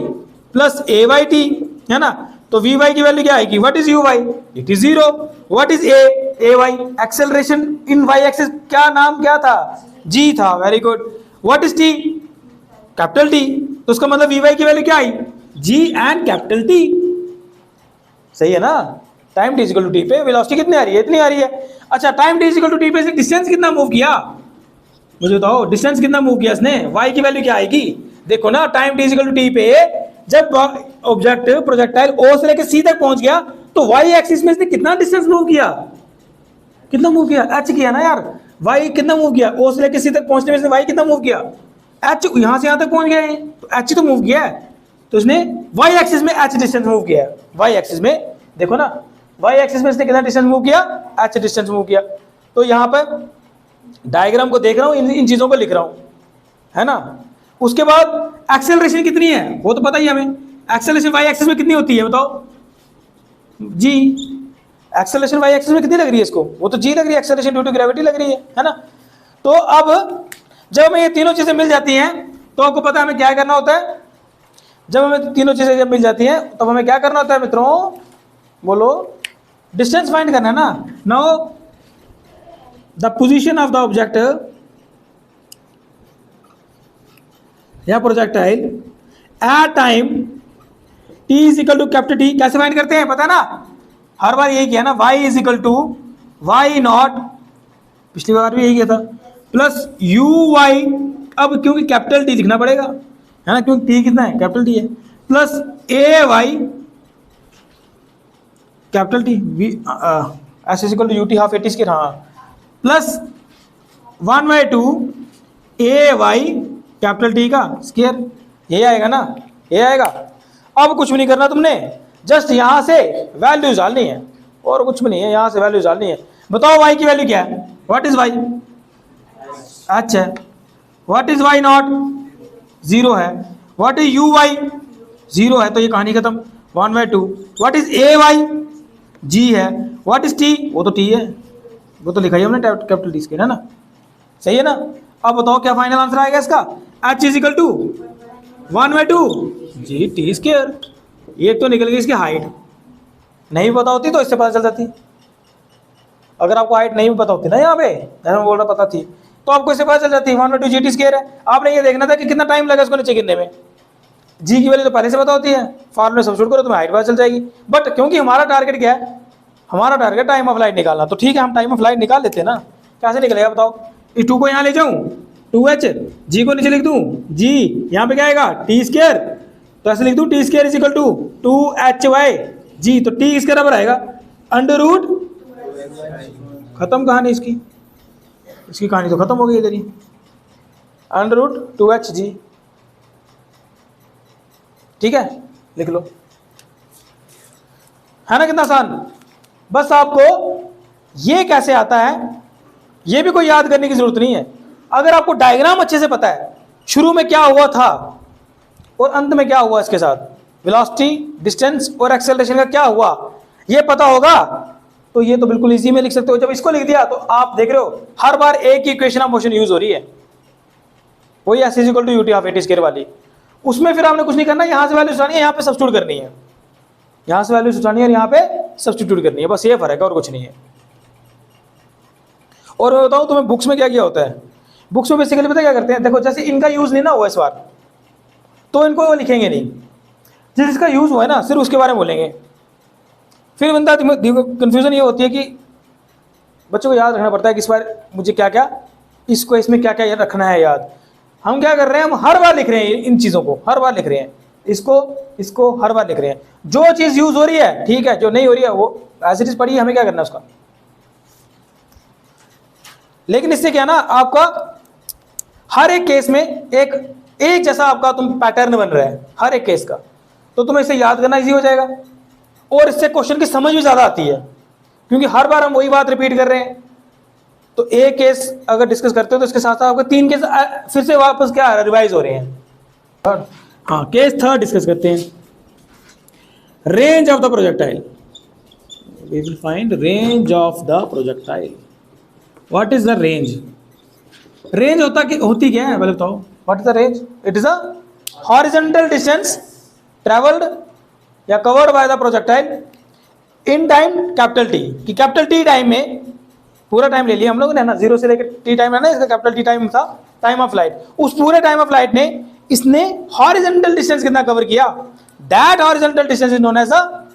plus a y t, है ना। तो वी वाई की वैल्यू क्या आएगी, what is you y, it is zero, what is A y, acceleration in y axis क्या नाम क्या था, जी था, very good. What is t, capital T, तो उसका मतलब वी वाई की वैल्यू क्या आई, जी एंड कैपिटल टी, सही है ना। Time t is equal to t पे वेलोसिटी कितनी आ रही है, इतनी आ रही है। अच्छा, time t is equal to t पे से डिस्टेंस कितना मूव किया, मुझे बताओ डिस्टेंस कितना मूव किया इसने, y की वैल्यू क्या आएगी, देखो ना, time t is equal to t पे जब ऑब्जेक्ट प्रोजेक्टाइल O से लेकर C तक पहुंच गया, तो y एक्सिस में इसने कितना डिस्टेंस मूव किया, कितना मूव किया, h किया ना यार, y कितना मूव किया, O से लेकर C तक पहुंचने में इसने y कितना मूव किया, h, यहां से यहां तक पहुंच गया है, तो h तो मूव किया है, तो इसने y एक्सिस में h डिस्टेंस मूव किया है, y एक्सिस में देखो ना, y एक्सिस में इसने कितना डिस्टेंस मूव किया, h डिस्टेंस मूव किया। तो यहां पर डायग्राम को देख रहा हूं, इन चीजों को लिख रहा हूं, है ना। उसके बाद एक्सेलरेशन कितनी है वो तो पता ही है हमें, एक्सेलरेशन y एक्सिस में कितनी होती है बताओ, g, एक्सेलरेशन y एक्सिस में कितनी लग रही है इसको, वो तो g लग रही है, एक्सेलरेशन ड्यू टू ग्रेविटी लग रही है ना। तो अब जब हमें ये तीनों चीजें मिल जाती हैं, तो आपको पता है हमें क्या करना होता है, जब हमें तीनों चीजें जब मिल जाती हैं, तब हमें क्या करना होता है मित्रों, बोलो, डिस्टेंस फाइंड करना है ना। Now the position of the object या projectile at time t is equal to capital T, कैसे फाइंड करते हैं पता है ना, हर बार यही किया ना, y is equal to y naught, पिछली बार भी यही किया था, प्लस यू वाई, अब क्योंकि कैपिटल टी लिखना पड़ेगा, है ना, क्योंकि टी कितना है, कैपिटल टी है, plus a y capital T, v s is equal to u t half 80 square, हाँ, plus 1/2 a y capital T का स्क्वायर, ये आएगा ना, ये आएगा। अब कुछ भी नहीं करना तुमने, जस्ट यहां से वैल्यूज डालनी है, और कुछ भी नहीं है, यहां से वैल्यूज डालनी है। बताओ y की वैल्यू क्या है, व्हाट इज y, अच्छा, what is y not, zero है, what is you Y, zero है, तो ये कहानी खत्म, 1/2, what is A Y, g है, व्हाट इज t, वो तो t है, वो तो लिखा ही हमने कैपिटल टी स्क्वायर, है ना, सही है ना। अब बताओ क्या फाइनल आंसर आएगा इसका, h is equal to 1/2 g t square, ये तो निकल गई इसकी हाइट, नहीं पता होती तो इससे पता चल जाती, अगर आपको हाइट नहीं पता होती ना, यहाँ पे मैं बोल रहा पता थी, तो आपको इससे पता चल जाती है 1/2 जी टी स्क्वायर है। आपने ये देखना था कि कितना टाइम लगा इसको नीचे गिरने में, जी की वैल्यू तो पहले से पता होती है, फार्मूले सब्स्टिट्यूट करो तुम्हें हाइट पता चल जाएगी। बट क्योंकि हमारा टारगेट क्या है, हमारा टारगेट टाइम ऑफ फ्लाइट निकालना, तो ठीक है हम टाइम ऑफ फ्लाइट निकाल लेते हैं ना, कैसे निकलेगा बताओ, इस 2 को यहाँ ले जाऊँ, 2h, जी को नीचे लिख दूँ, जी यहाँ पे क्या आएगा टी स्क्वायर, तो ऐसे लिख दूँ T square is equal to 2hy G, तो टी इसके बराबर आएगा अंडर रूट, खत्म कहानी इसकी कहानी तो खत्म हो गई इधर ही, अंडर रूट 2h जी, ठीक है, लिख लो, है ना कितना आसान। बस आपको ये कैसे आता है ये भी कोई याद करने की जरूरत नहीं है, अगर आपको डायग्राम अच्छे से पता है, शुरू में क्या हुआ था और अंत में क्या हुआ इसके साथ, वेलोसिटी, डिस्टेंस और एक्सेलरेशन का क्या हुआ, ये पता होगा, तो ये तो बिल्कुल इजी में लिख सकते हो। जब इसको लिख दिया तो आप देख रहे हो हर बार एक ही इक्वेशन ऑफ मोशन यूज हो रही है, वही S is equal to U T half 80 square वाली, उसमें फिर आपने कुछ नहीं करना, यहां से वैल्यू उठानी है, यहाँ पे सब्स्टिट्यूट करनी है, यहां से वैल्यू उठानी है और यहाँ पे सब्स्टिट्यूट करनी है, बस ये फर्क है और कुछ नहीं है। और मैं बताऊं तुम्हें बुक्स में क्या किया होता है, बुक्स में बेसिकली पता क्या करते हैं, देखो जैसे इनका यूज नहीं ना हुआ इस बार, तो इनको वो लिखेंगे नहीं, जिसका यूज हुआ है ना सिर्फ उसके बारे में बोलेंगे, फिर बंदा कंफ्यूजन ये होती है कि बच्चों को याद रखना पड़ता है कि इस बार मुझे क्या क्या, इसको इसमें क्या क्या रखना है याद। हम क्या कर रहे हैं, हम हर बार लिख रहे हैं इन चीज़ों को, हर बार लिख रहे हैं, इसको हर बार लिख रहे हैं, जो चीज़ यूज हो रही है ठीक है, जो नहीं हो रही है वो एज इट इज पड़ी है, हमें क्या करना है उसका। लेकिन इससे क्या ना, आपका हर एक केस में एक जैसा आपका तुम पैटर्न बन रहा है, हर एक केस का, तो तुम्हें इसे याद करना इजी हो जाएगा और इससे क्वेश्चन की समझ भी ज़्यादा आती है, क्योंकि हर बार हम वही बात रिपीट कर रहे हैं। तो एक केस अगर डिस्कस करते हो तो इसके साथ साथ आपके 3 केस फिर से वापस क्या रिवाइज हो रहे हैं। हाँ, केस थर्ड डिस्कस करते हैं, range of the projectile. We will find range of the projectile. What is the range? Range होती क्या है पहले बताओ। What is the range? It is a horizontal distance travelled या covered by the projectile in time capital T, कि capital T time में, पूरा time ले लिया हम लोग ने ना, 0 से लेकर टी टाइम है ना, इसका कैपिटल टी टाइम था टाइम ऑफ फ्लाइट। उस पूरे टाइम ऑफ फ्लाइट ने इसने हॉरिजॉन्टल डिस्टेंस कितना कवर किया, that horizontal distance is known as the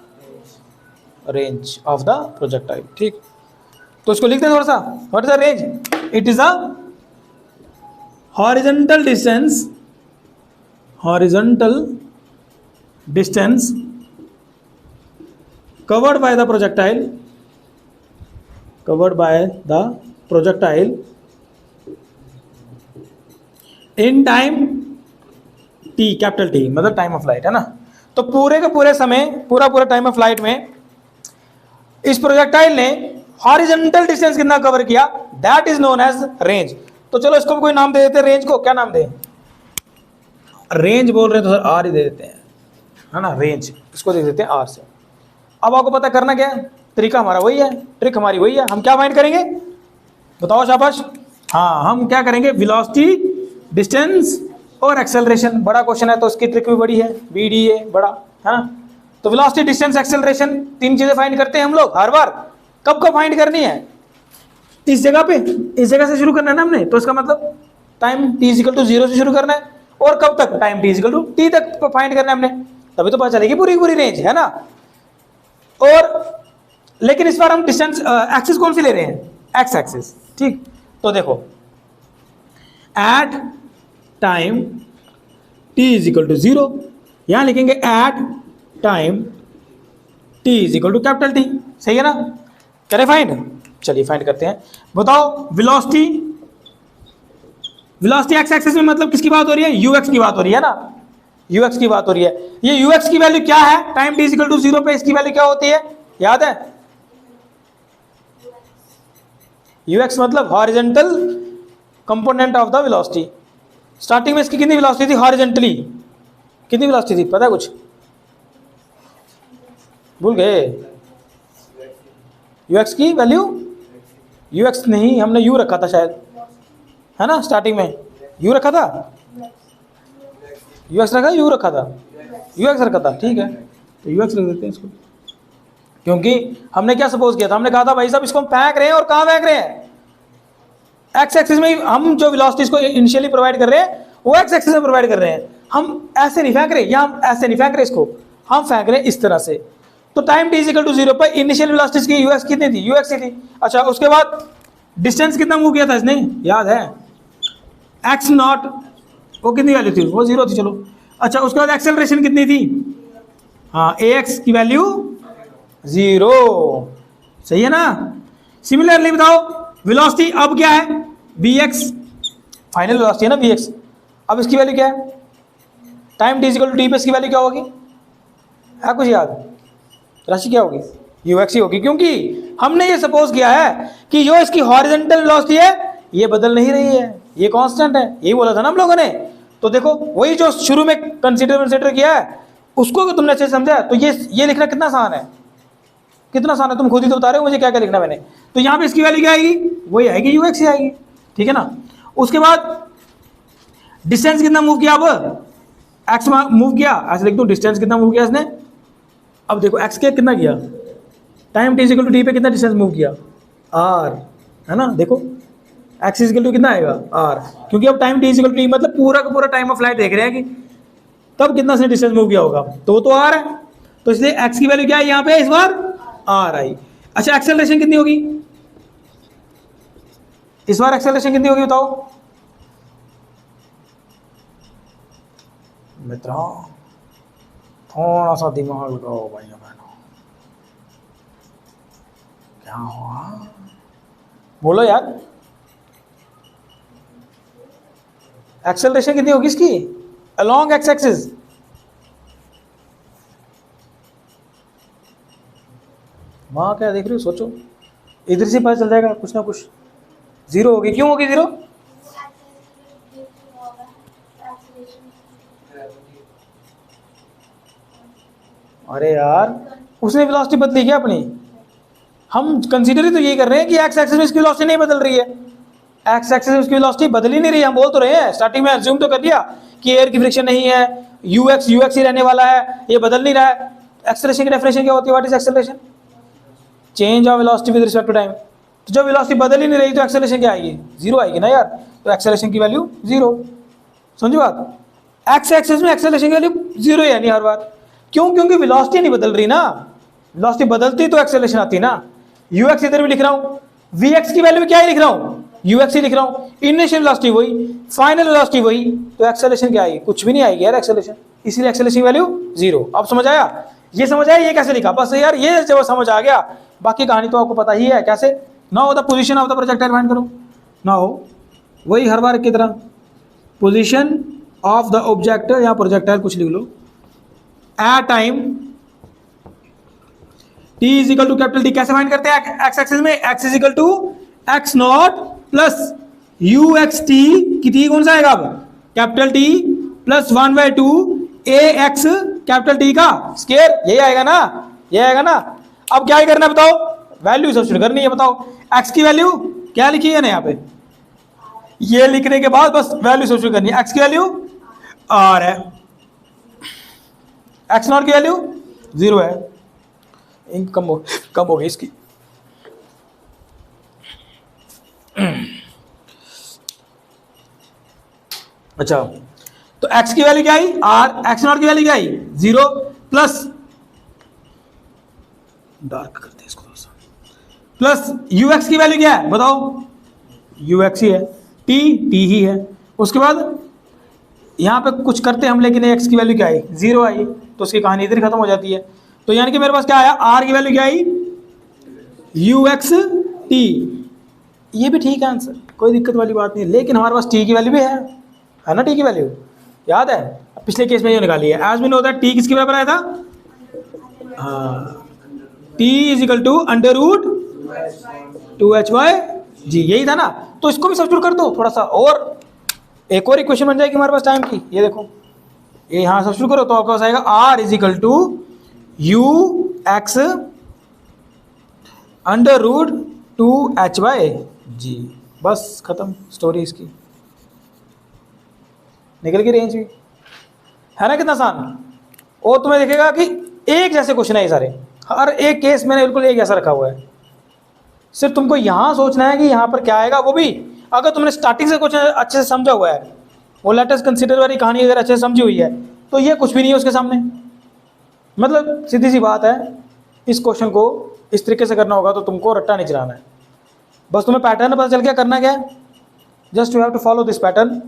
range of the projectile. ठीक, तो इसको लिखते हैं थोड़ा सा। What is the range? It is a horizontal distance covered by the projectile in time t, capital T मतलब टाइम ऑफ फ्लाइट है ना। तो पूरे के पूरे समय, पूरा टाइम ऑफ फ्लाइट में इस प्रोजेक्टाइल ने हॉरिजॉन्टल डिस्टेंस कितना कवर किया, that is known as range. तो चलो इसको कोई नाम दे देते हैं, रेंज को क्या नाम दे? रेंज बोल रहे हैं तो सर आर ही दे देते हैं, है ना, रेंज इसको दे देते हैं आर से। अब आपको पता करना क्या है, तरीका हमारा वही है, ट्रिक हमारी वही है। हम क्या फाइंड करेंगे बताओ शाबाश? हाँ, हम क्या करेंगे, वेलोसिटी, डिस्टेंस और एक्सेलरेशन। बड़ा क्वेश्चन है तो उसकी ट्रिक भी बड़ी है, BDA बड़ा है ना। तो वेलोसिटी, डिस्टेंस, एक्सेलरेशन 3 चीजें फाइंड करते हैं हम लोग हर बार। कब फाइंड करनी है? इस जगह से शुरू करना है ना हमने, तो इसका मतलब टाइम t=0 से शुरू करना है, और कब तक, टाइम t=t तक फाइंड करना है हमने, तभी तो पता चलेगी पूरी रेंज, है ना। और लेकिन इस बार हम डिस्टेंस एक्सिस कौन सी ले रहे हैं, एक्स एक्सिस। ठीक, तो देखो एट टाइम t=0, यहां लिखेंगे एट टाइम t=कैपिटल T, सही है ना। करें फाइंड? चलिए फाइंड करते हैं। बताओ वेलोसिटी एक्स एक्सिस में मतलब किसकी बात हो रही है, ux की बात हो रही है ना, ux की बात हो रही है। ये ux की वैल्यू क्या है, टाइम t=0 पे इसकी वैल्यू क्या होती है, याद है? ux मतलब horizontal component of the velocity. Starting में इसकी कितनी वेलोसिटी थी हॉरिजॉन्टली, कितनी वेलोसिटी थी पता है कुछ? भूल गए? ux की वैल्यू, ux नहीं, हमने u रखा था शायद, है ना, स्टार्टिंग में u रखा था, ux रखा, u रखा था, ux रखा था, ठीक है, तो ux रख देते हैं इसको। क्योंकि हमने क्या सपोज किया था, हमने कहा था भाई साहब इसको हम फेंक रहे हैं, और कहाँ फेंक रहे हैं, एक्स एक्सिस में। हम जो वेलोसिटी को इनिशियली प्रोवाइड कर रहे हैं वो एक्स एक्सिस में प्रोवाइड कर रहे हैं। हम ऐसे नहीं फेंक रहे, या हम ऐसे नहीं फेंक रहे इसको, हम फेंक रहे हैं इस तरह से। तो टाइम t=0 पर इनिशियल वेलोसिटी की ux कितनी थी, ux की थी। अच्छा, उसके बाद डिस्टेंस कितना मूव किया था इसने, याद है? x0, वो कितनी वैल्यू थी, वो 0 थी, चलो। अच्छा, उसके बाद एक्सेलरेशन कितनी थी, हाँ, ax की वैल्यू 0, सही है ना। सिमिलरली बताओ वेलोसिटी अब क्या है, bx, फाइनल वेलोसिटी है ना bx, अब इसकी वैल्यू क्या है, टाइम t=t पे इसकी वैल्यू क्या होगी, है कुछ याद? राशि क्या होगी, ux ही होगी, क्योंकि हमने ये सपोज किया है कि जो इसकी हॉरिजॉन्टल वेलोसिटी है ये बदल नहीं रही है, ये कांस्टेंट है, यही बोला था ना हम लोगों ने। तो देखो वही जो शुरू में कंसीडर किया है उसको अगर तुमने अच्छे से समझा तो ये लिखना कितना आसान है, कितना आसान है, तुम खुद ही तो बता रहे हो मुझे क्या क्या लिखना मैंने। तो यहाँ पे इसकी वैल्यू क्या आएगी, वही आएगी, ux ही आएगी, ठीक है ना। उसके बाद डिस्टेंस कितना मूव किया, अब x मूव किया, ऐसे लिख दूं डिस्टेंस कितना मूव किया इसने। अब देखो x के कितना किया, टाइम t=t पे कितना डिस्टेंस मूव किया, r, है ना। देखो x कितना आएगा, r, क्योंकि अब टाइम t=t मतलब पूरा का पूरा टाइम ऑफ फ्लाइट देख रहे हैं कि तब कितना से डिस्टेंस मूव किया होगा, तो r है, तो इसलिए x की वैल्यू क्या है यहाँ पे इस बार, r आई। अच्छा, एक्सेलरेशन कितनी होगी इस बार, एक्सेलरेशन कितनी होगी बताओ मित्रों, थोड़ा सा दिमाग लगाओ भाई बहनों, क्या हुआ बोलो यार। एक्सेलरेशन कितनी होगी इसकी अलोंग एक्स एक्सिस, वहाँ क्या देख रहे हो, सोचो, इधर से पता चल जाएगा कुछ ना कुछ। जीरो होगी, क्यों होगी जीरो? अरे यार उसने वेलोसिटी बदली क्या अपनी? हम कंसीडर ही तो यही कर रहे हैं कि एक्स एक्सिस में इसकी वेलोसिटी नहीं बदल रही है, एक्स एक्सिस में इसकी वेलोसिटी बदल ही नहीं रही है। हम बोल तो रहे हैं, स्टार्टिंग में अज्यूम तो कर लिया कि एयर की फ्रिक्शन नहीं है, यूएक्स यूएक्स ही रहने वाला है, ये बदल नहीं रहा है। एक्सेलरेशन की डेफिनेशन क्या होती है? What is acceleration? Change of velocity with respect to time. तो जब वेलोसिटी बदल ही नहीं रही तो एक्सेलरेशन क्या आएगी? जीरो आएगी ना यार। तो एक्सेलरेशन की वैल्यू जीरो। समझो बात? एक्स एक्सिस में एक्सेलरेशन की वैल्यू जीरो है यानी हर बार। क्यों? क्योंकि वेलोसिटी नहीं बदल रही ना। वेलोसिटी बदलती तो एक्सेलरेशन आती ना। यूएक्स इधर भी लिख रहा हूं, वीएक्स की वैल्यू क्या ही लिख रहा हूं? यूएक्स ही लिख रहा हूं। इनिशियल वेलोसिटी वही, फाइनल वेलोसिटी वही, तो एक्सेलरेशन क्या आएगी? कुछ भी नहीं आएगी यार एक्सेलरेशन। इसीलिए एक्सेलरेशन की वैल्यू जीरो। अब समझ आया? ये समझ आया ये कैसे लिखा? बस यार ये जब समझ आ गया, बाकी कहानी तो आपको पता ही है कैसे। Now the position of the projectile find करो। नाउ वही हर बार की तरह, पोजीशन ऑफ द ऑब्जेक्ट या प्रोजेक्टाइल कुछ लिख लो, at time t is equal to capital T. कैसे फाइंड करते हैं? एक्स एक्सिस में X is equal to x not plus you x T की टी कौन सा आएगा अब? कैपिटल टी प्लस 1/2 ए एक्स कैपिटल टी का स्क्वायर, यही आएगा ना? ये आएगा ना? अब क्या ही करना है बताओ? वैल्यू सब्स्टिट्यूट करनी है। बताओ एक्स की वैल्यू क्या लिखी है ना यहाँ पे? ये लिखने के बाद बस वैल्यू सब्स्टिट्यूट करनी है। एक्स की वैल्यू आर है, एक्स नॉट की वैल्यू जीरो है। कम हो गई इसकी। अच्छा तो x की वैल्यू क्या आई? आर। एक्स नॉट की वैल्यू क्या आई? जीरो। प्लस, डार्क करते हैं इसको थोड़ा सा, प्लस यू एक्स की वैल्यू क्या है बताओ? यू एक्स ही है, टी टी ही है। उसके बाद यहां पे कुछ करते हैं हम, लेकिन एक्स की वैल्यू क्या आई? जीरो आई, तो उसकी कहानी इधर ही खत्म हो जाती है। तो यानी कि मेरे पास क्या आया? आर की वैल्यू क्या आई? You x T. ये भी ठीक है आंसर, कोई दिक्कत वाली बात नहीं है। लेकिन हमारे पास टी की वैल्यू भी है ना? टी की वैल्यू याद है? पिछले केस में ये निकाली है। एज भी नहीं होता है, टी किसके बराबर आया था? हाँ, T is equal to under root 2h/, G यही था ना? तो इसको भी सब्स्टिट्यूट कर दो थोड़ा सा, और एक और इक्वेशन बन जाएगी हमारे पास टाइम की। ये देखो, ये यहाँ सब्स्टिट्यूट करो तो आपके पास आएगा R is equal to U X under root 2h/, G बस खत्म स्टोरी इसकी, निकल गई रेंज भी। है ना कितना आसान? और तुम्हें देखेगा कि एक जैसे क्वेश्चन है ये सारे, हर एक केस मैंने बिल्कुल एक जैसा रखा हुआ है। सिर्फ तुमको यहां सोचना है कि यहां पर क्या आएगा, वो भी अगर तुमने स्टार्टिंग से क्वेश्चन अच्छे से समझा हुआ है, वो लेट अस कंसीडर वाली कहानी अगर अच्छे से समझी हुई है, तो ये कुछ भी नहीं है उसके सामने। मतलब सीधी सी बात है, इस क्वेश्चन को इस तरीके से करना होगा तो तुमको रट्टा नहीं चलाना है। बस तुम्हें पैटर्न पता चल गया करना क्या है, just you have to follow this pattern.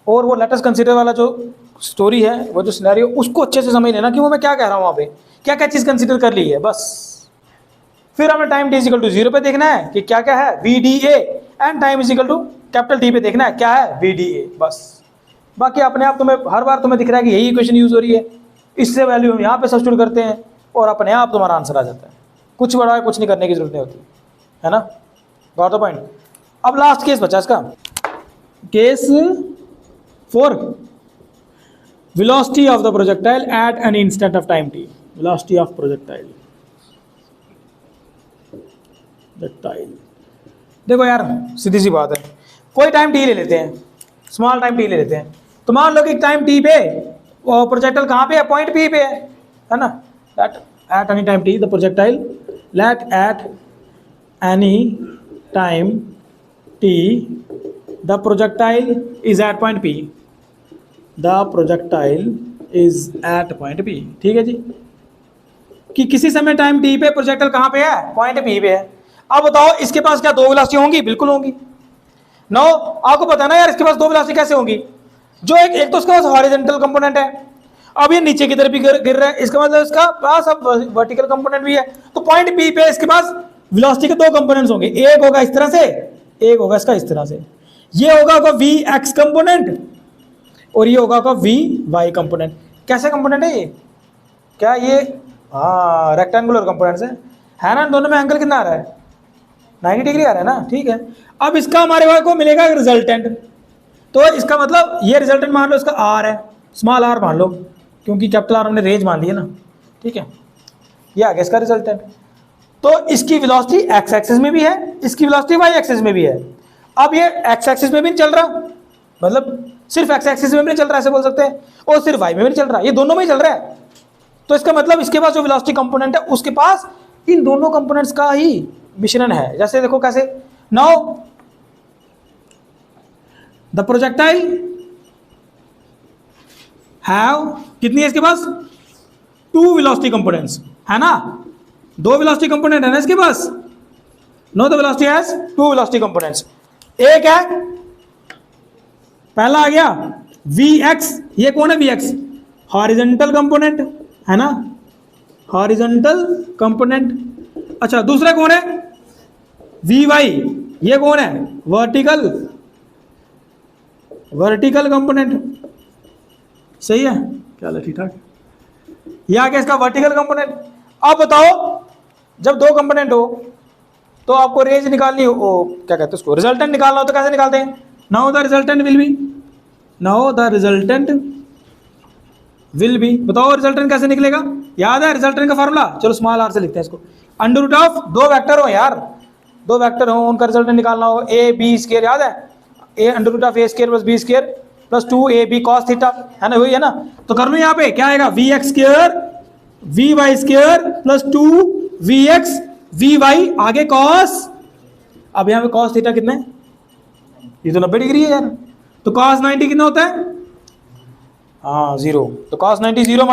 और वो लेट अस कंसीडर वाला जो स्टोरी है, वो जो सिनेरियो, उसको अच्छे से समझ लेना कि वो मैं क्या कह रहा हूँ, वहाँ पे क्या क्या चीज़ कंसीडर कर ली है बस। फिर हमें टाइम t इजिकल टू 0 पे देखना है कि क्या क्या है VDA, and time is equal to capital T पे देखना है क्या है VDA, बस। बाकी अपने आप तुम्हें हर बार तुम्हें दिख रहा है कि यही इक्वेशन यूज हो रही है, इससे वैल्यू हम यहाँ पे सब्स्टिट्यूट करते हैं और अपने आप तुम्हारा आंसर आ जाता है। कुछ बड़ा कुछ नहीं करने की जरूरत नहीं होती है ना। Got the point? अब लास्ट केस बचा इसका, case 4, velocity of the projectile at an instant of time t। velocity of projectile। देखो यार सीधी सी बात है, कोई टाइम t ले लेते हैं, स्मॉल टाइम t ले लेते हैं। तो मान लो कि टाइम t पे प्रोजेक्टाइल कहाँ पे है? पॉइंट p पे है ना? at any time t the projectile, let at any time t the projectile is at point p, the projectile is at point p। ठीक है जी, कि किसी समय टाइम t पे प्रोजेक्टाइल कहाँ पे है? पॉइंट p पे है। अब बताओ इसके पास क्या दो वेलोसिटी होंगी? बिल्कुल होंगी। नो, आपको पता ना यार इसके पास दो वेलोसिटी कैसे होंगी? जो एक तो उसके पास हॉरिजॉन्टल कंपोनेंट है, अब ये नीचे की तरफ भी गिर रहा है, इसका मतलब इसका पास अब वर्टिकल कंपोनेंट भी है। तो पॉइंट p पे इसके पास वेलोसिटी के दो कंपोनेंट्स होंगे, एक होगा इस तरह से, एक होगा इसका इस तरह से। ये होगा vx कंपोनेंट और ये होगा vy कंपोनेंट। कैसे कंपोनेंट है ये? क्या ये? हाँ, रेक्टेंगुलर कंपोनेंट्स है। है ना, दोनों में एंगल कितना आ रहा है, 90 डिग्री आ रहा है ना, ठीक है। अब इसका हमारे को मिलेगा रिजल्टेंट, तो इसका मतलब ये रिजल्टेंट मान लो इसका आर है, स्मॉल आर मान लो, क्योंकि कैपिटल आर हमने रेंज मान ली है ना, ठीक है। ये आ गया इसका रिजल्टेंट। तो इसकी वेलोसिटी एक्स एक्सिस में भी है, इसकी वेलोसिटी वाई एक्सिस में भी है। अब ये एक्स एक्सिस में भी नहीं चल रहा, मतलब सिर्फ एक्स एक्सिस में भी नहीं चल रहा ऐसे बोल सकते हैं, और सिर्फ वाई में भी नहीं चल रहा, ये दोनों में ही चल रहा है। तो इसका मतलब इसके पास जो वेलोसिटी कंपोनेंट है उसके पास इन दोनों कंपोनेंट्स का ही मिश्रण है। जैसे देखो कैसे, नाउ द प्रोजेक्टाइल हैव, कितनी है इसके पास, 2 वेलोसिटी कंपोनेंट्स, है ना, 2 वेलोसिटी कंपोनेंट है ना इसके पास। No the velocity has 2 velocity components. एक है, पहला आ गया Vx, ये कौन है Vx, हॉरिजॉन्टल कंपोनेंट है ना, हॉरिजॉन्टल कंपोनेंट। अच्छा दूसरा कौन है Vy, ये कौन है, वर्टिकल, वर्टिकल कंपोनेंट। सही है, क्या है, ठीक ठाक। ये आ गया इसका वर्टिकल कंपोनेंट। अब बताओ जब 2 कंपोनेंट हो तो आपको रेंज निकालनी हो, क्या कहते हैं उसको, रिजल्टेंट निकालना हो तो कैसे निकालते हैं, now the resultant will be, now the resultant will be, बताओ रिजल्टेंट कैसे निकलेगा, याद है रिजल्टेंट का फार्मूला, चलो स्मॉल आर से लिखते हैं इसको, अंडर रूट ऑफ 2 वेक्टर हो यार, 2 वेक्टर हो उनका रिजल्टेंट निकालना हो, ए बी स्क्वायर, याद है, A under root of A square plus B square plus 2ab cos theta, है ना, वही है ना। तो कर लो यहाँ पे क्या आएगा, vx square vy square plus 2vx vy आगे cos, अब यहाँ पे cos थीटा कितना है, ये तो 90 डिग्री है यार, तो cos 90 कितना होता है, हाँ 0, तो cos 90 0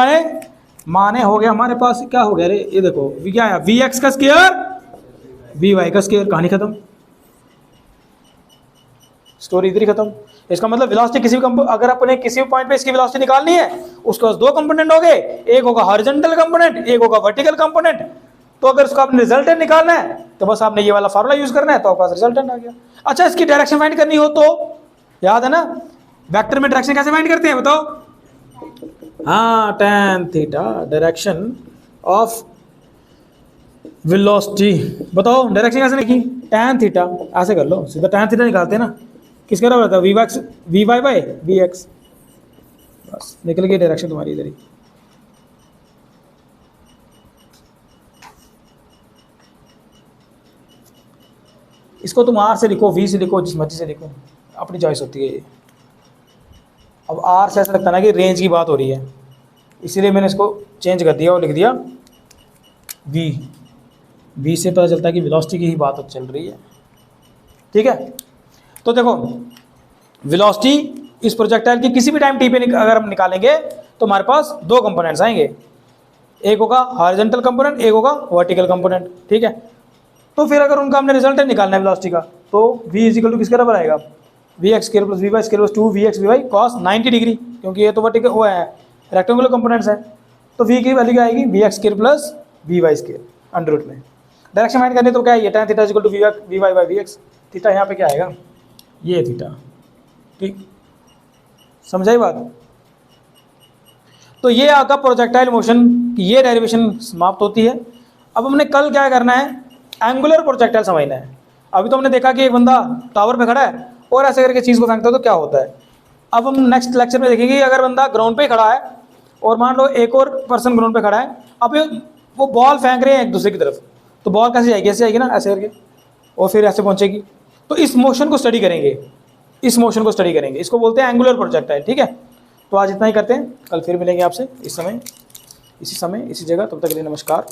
माने हो गया हमारे पास, क्या हो गया रे, ये देखो क्या आया, vx का स्क्वायर vy का स्क्वायर, कहानी खत्म, स्टोरी इधर ही खत्म। इसका मतलब वेलोसिटी किसी भी अगर अपने किसी भी पॉइंट पे इसकी वेलोसिटी निकालनी है, उसके पास 2 कंपोनेंट हो गए, एक होगा हॉरिजॉन्टल कंपोनेंट, एक होगा वर्टिकल कंपोनेंट। तो अगर उसका आपने रिजल्टेंट निकालना है तो बस आपने ये वाला फार्मूला यूज करना है, तो आपका रिजल्टेंट आ गया। अच्छा इसकी डायरेक्शन फाइंड करनी हो तो याद है ना, वेक्टर में डायरेक्शन कैसे फाइंड करते हैं बताओ, हाँ tan theta direction of velocity, बताओ डायरेक्शन कैसे लिखी, tan थीटा, ऐसे कर लो सीधा tan थीटा निकालते हैं ना, किसका बराबर था, vy बाय vx, बस निकल गई डायरेक्शन तुम्हारी इधर ही। इसको तुम r से लिखो, v से लिखो, जिस मर्जी से लिखो, अपनी चॉइस होती है ये। अब r से ऐसा लगता ना कि रेंज की बात हो रही है, इसीलिए मैंने इसको चेंज कर दिया और लिख दिया v से पता चलता है कि वेलोसिटी की ही बात चल रही है, ठीक है। तो देखो वेलोसिटी इस प्रोजेक्टाइल की किसी भी टाइम t पे अगर हम निकालेंगे तो हमारे पास 2 कंपोनेंट्स आएंगे, एक होगा हॉरिजॉन्टल कंपोनेंट, एक होगा वर्टिकल कंपोनेंट, ठीक है। तो फिर अगर उनका हमने रिजल्टेंट निकालना है वेलोसिटी का, तो v इज इक्वल टू किसके बराबर आएगा, vx square plus vy square plus 2vx vy cos 90 degree, क्योंकि ये तो वर्टिकल वो है रेक्टेंगुलर कंपोनेंट्स है, तो v की वैल्यू क्या आएगी, vx square plus vy square under root में। डायरेक्शन फाइंड करनी तो क्या है, tan theta is equal to vy by vx, theta यहाँ पे क्या आएगा, ये थीटा, ठीक, समझाई बात। तो ये आपका प्रोजेक्टाइल मोशन की ये डेरिवेशन समाप्त होती है। अब हमने कल क्या करना है, एंगुलर प्रोजेक्टाइल समझना है। अभी तो हमने देखा कि एक बंदा टावर पे खड़ा है और ऐसे करके चीज़ को फेंकता है तो क्या होता है। अब हम नेक्स्ट लेक्चर में देखेंगे अगर बंदा ग्राउंड पे खड़ा है और मान लो एक और पर्सन ग्राउंड पे खड़ा है, अब वो बॉल फेंक रहे हैं एक दूसरे की तरफ, तो बॉल कैसे जाएगी, ऐसे जाएगी ना, ऐसे करके, और फिर ऐसे पहुंचेगी। तो इस मोशन को स्टडी करेंगे, इस मोशन को स्टडी करेंगे, इसको बोलते हैं एंगुलर प्रोजेक्टाइल, ठीक है। तो आज इतना ही करते हैं, कल फिर मिलेंगे आपसे इसी समय इसी जगह, तब तक के लिए नमस्कार।